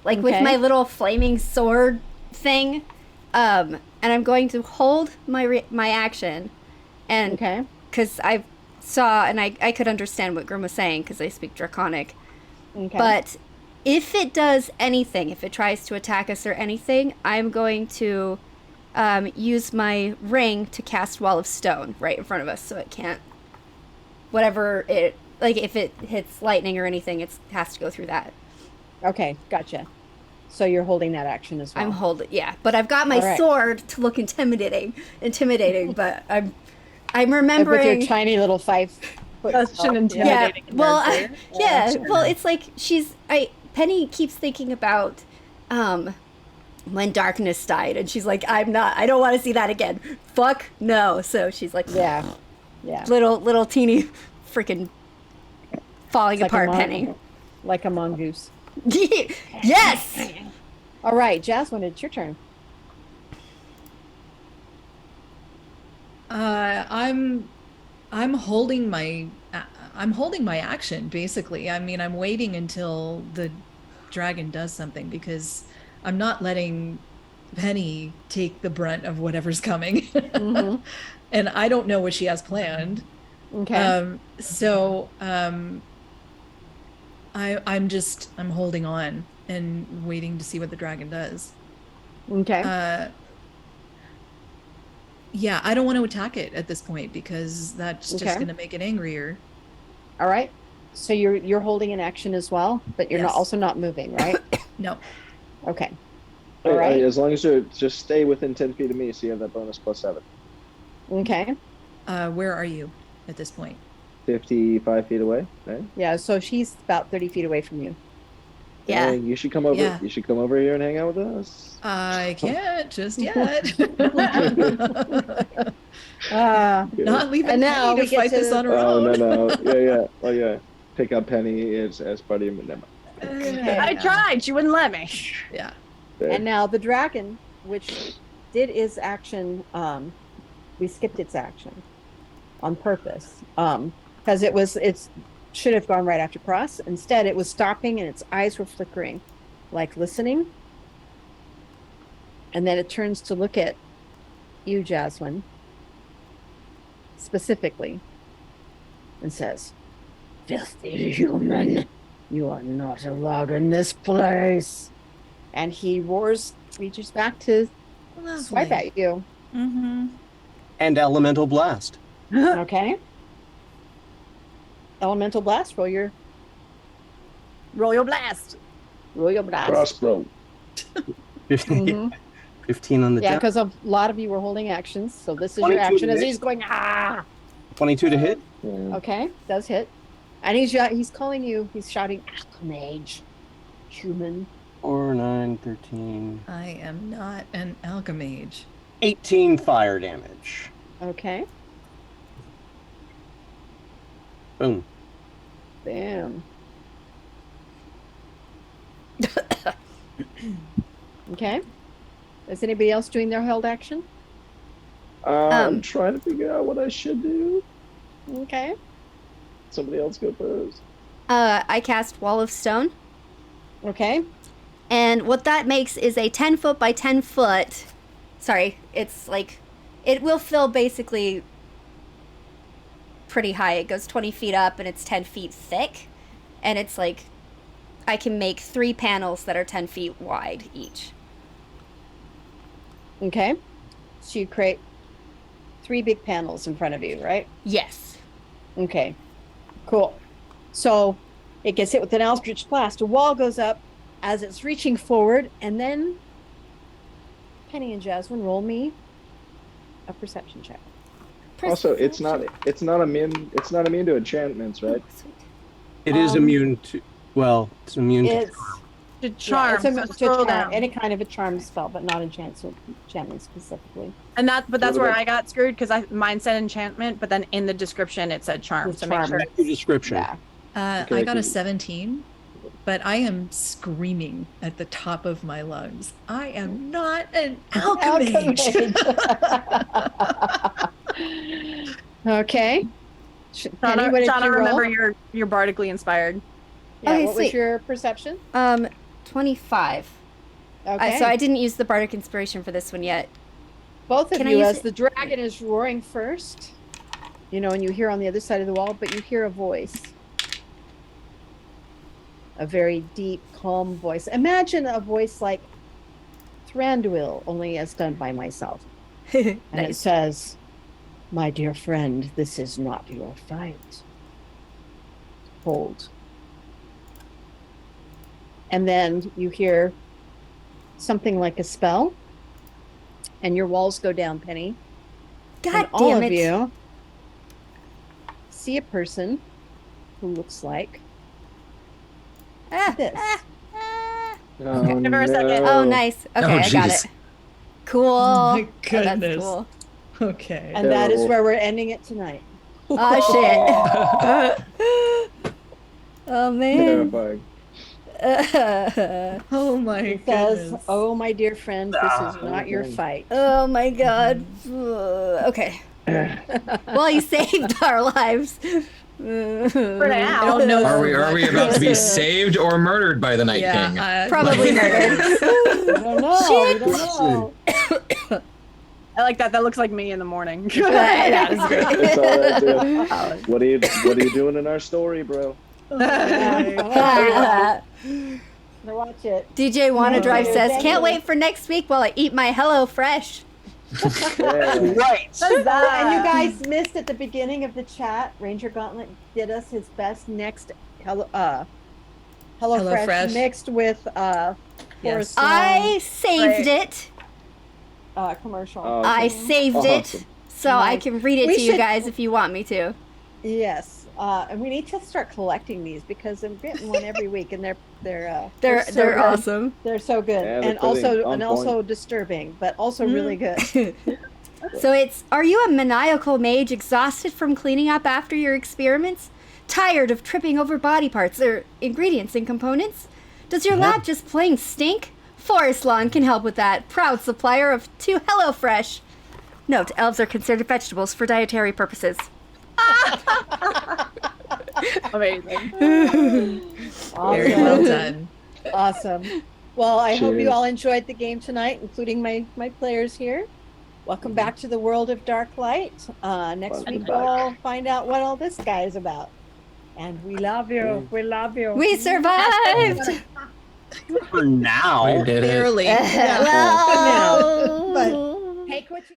like with Okay. my little flaming sword thing, and I'm going to hold my action, and Okay. because I saw and I could understand what Grim was saying because I speak Draconic, Okay. but if it does anything, if it tries to attack us or anything, I'm going to use my ring to cast Wall of Stone right in front of us, so it can't. Whatever it like, if it hits lightning or anything, it has to go through that. Okay. Gotcha. So you're holding that action as well. I'm holding, yeah, but I've got my All right. sword to look intimidating, but I'm And remembering. with your tiny little 5 foot. Such an tall- intimidating Yeah, well, character. well, it's like Penny keeps thinking about when darkness died, and she's like, I don't want to see that again. Fuck no. So she's like, Yeah. Yeah. little teeny freaking falling It's like a apart, mon- Penny. Like a mongoose. Yes. All right, Jasmine, it's your turn. I'm holding my I'm holding my action, basically. I mean, I'm waiting until the dragon does something because I'm not letting Penny take the brunt of whatever's coming. Mhm. And I don't know what she has planned. Okay. I'm holding on and waiting to see what the dragon does. Okay. Yeah, I don't want to attack it at this point because that's just Okay. going to make it angrier. All right. So you're holding an action as well, but you're not Yes. also not moving, right? No. Okay. All All right. right. As long as you just stay within 10 feet of me, so you have that bonus +7. Okay. Where are you at this point? 55 feet away, right? Yeah. So she's about 30 feet away from you. Yeah. Dang, you should come over. Yeah. You should come over here and hang out with us. I can't just yet. Not leaving And now Penny we to get fight this to- on her Oh own. no. Yeah. Oh yeah. Pick up Penny as part of your never mind. Okay. I tried. She wouldn't let me. Yeah. There. And now the dragon, which did its action, we skipped its action on purpose. Because it should have gone right after Cross. Instead, it was stopping and its eyes were flickering, like listening. And then it turns to look at you, Jasmine, specifically, and says, "Filthy human, you are not allowed in this place." And he roars, reaches back to swipe at you. Mm-hmm. And elemental blast. Okay. Elemental blast, roll your Royal blast. blast. Crossbow. 15, Mhm. 15 on the Yeah, jump. because a lot of you were holding actions, so this is your 22 action to as hit. he's going, ah. 22 to hit. Yeah. Okay, does hit. And he's calling you, he's shouting, "Mage, human." 4, 9, 13. I am not an alchemage. 18 fire damage. Okay, Boom. bam. Okay. Is anybody else doing their held action? I'm trying to figure out what I should do. Okay. Somebody else go first. I cast Wall of Stone. Okay. And what that makes is a 10 foot by 10 foot. Sorry, it's like, it will fill basically pretty high. It goes 20 feet up and it's 10 feet thick. And it's like, I can make 3 panels that are 10 feet wide each. Okay. So you create 3 big panels in front of you, right? Yes. Okay. Cool. So it gets hit with an Eldritch blast. A wall goes up as it's reaching forward, and then Penny and Jasmine, roll me a perception check. Also, it's not immune to enchantments, right? Sweet. It is immune to, well, it's immune to It's To yeah, charm. it's a, so to scroll charm, down. any kind of a charm spell, but not enchantment specifically. And that's What where about- I got screwed because mine said enchantment, but then in the description it said charm. The So make charm. sure. check your description. Yeah. Okay, I got a cool. 17, but I am screaming at the top of my lungs. I am not an alchemage. Okay. Penny, Shauna, what did Shauna, you roll? remember you're bardically inspired. Yeah, Okay, what was sweet. your perception? 25. Okay. So I didn't use the Bardic Inspiration for this one yet. Both of Can I you, use as it? the dragon is roaring first, and you hear on the other side of the wall, but you hear a voice. A very deep, calm voice. Imagine a voice like Thranduil, only as done by myself. And it Nice. says, "My dear friend, this is not your fight. Hold." And then you hear something like a spell, and your walls go down, Penny. God And all damn of it. you see a person who looks like Ah, this. ah, ah. Oh, Give her a second. Oh, nice. Okay, I got jeez. it. Cool. Oh my Oh, that's goodness. cool. Okay. And that is Terrible. where we're ending it tonight. Oh, shit. Oh, man. Terrifying. Oh my It says, goodness. "Oh, my dear friend, this is not your okay. fight." Oh, my God. Okay. Well, you saved our lives. For now. I don't know. Are we about to be Yeah. saved or murdered by the Night King? Probably murdered. I don't know. We don't know. I like that. That looks like me in the morning. That was great. That's all I do. What are you doing in our story, bro? Now watch it. DJ Wanna Drive Oh, says, dang can't it. wait for next week while I eat my Hello Fresh. Yeah. Right. And you guys missed at the beginning of the chat. Ranger Gauntlet did us his best next Hello Fresh Fresh. mixed with Yes. Forrest I saved it. commercial. Oh, I saved it. Awesome. So I Nice. can read it We to you should- guys if you want me to. Yes. And we need to start collecting these because I'm getting one every week, and they're so They're good. awesome. They're so good, Yeah, they're and pretty on also disturbing, but also really good. So it's, are you a maniacal mage exhausted from cleaning up after your experiments? Tired of tripping over body parts or ingredients and components? Does your lab just plain stink? Forest Lawn can help with that. Proud supplier of 2 HelloFresh. Note, elves are considered vegetables for dietary purposes. Amazing. Very well done. Awesome. Well, I hope you Cheers. all enjoyed the game tonight, including my players here. Welcome back to the world of Dark Light. Next Welcome week back. we'll find out what all this guy is about. And we love you. We love you. We survived! For now. We did it. Barely. Well, But take what you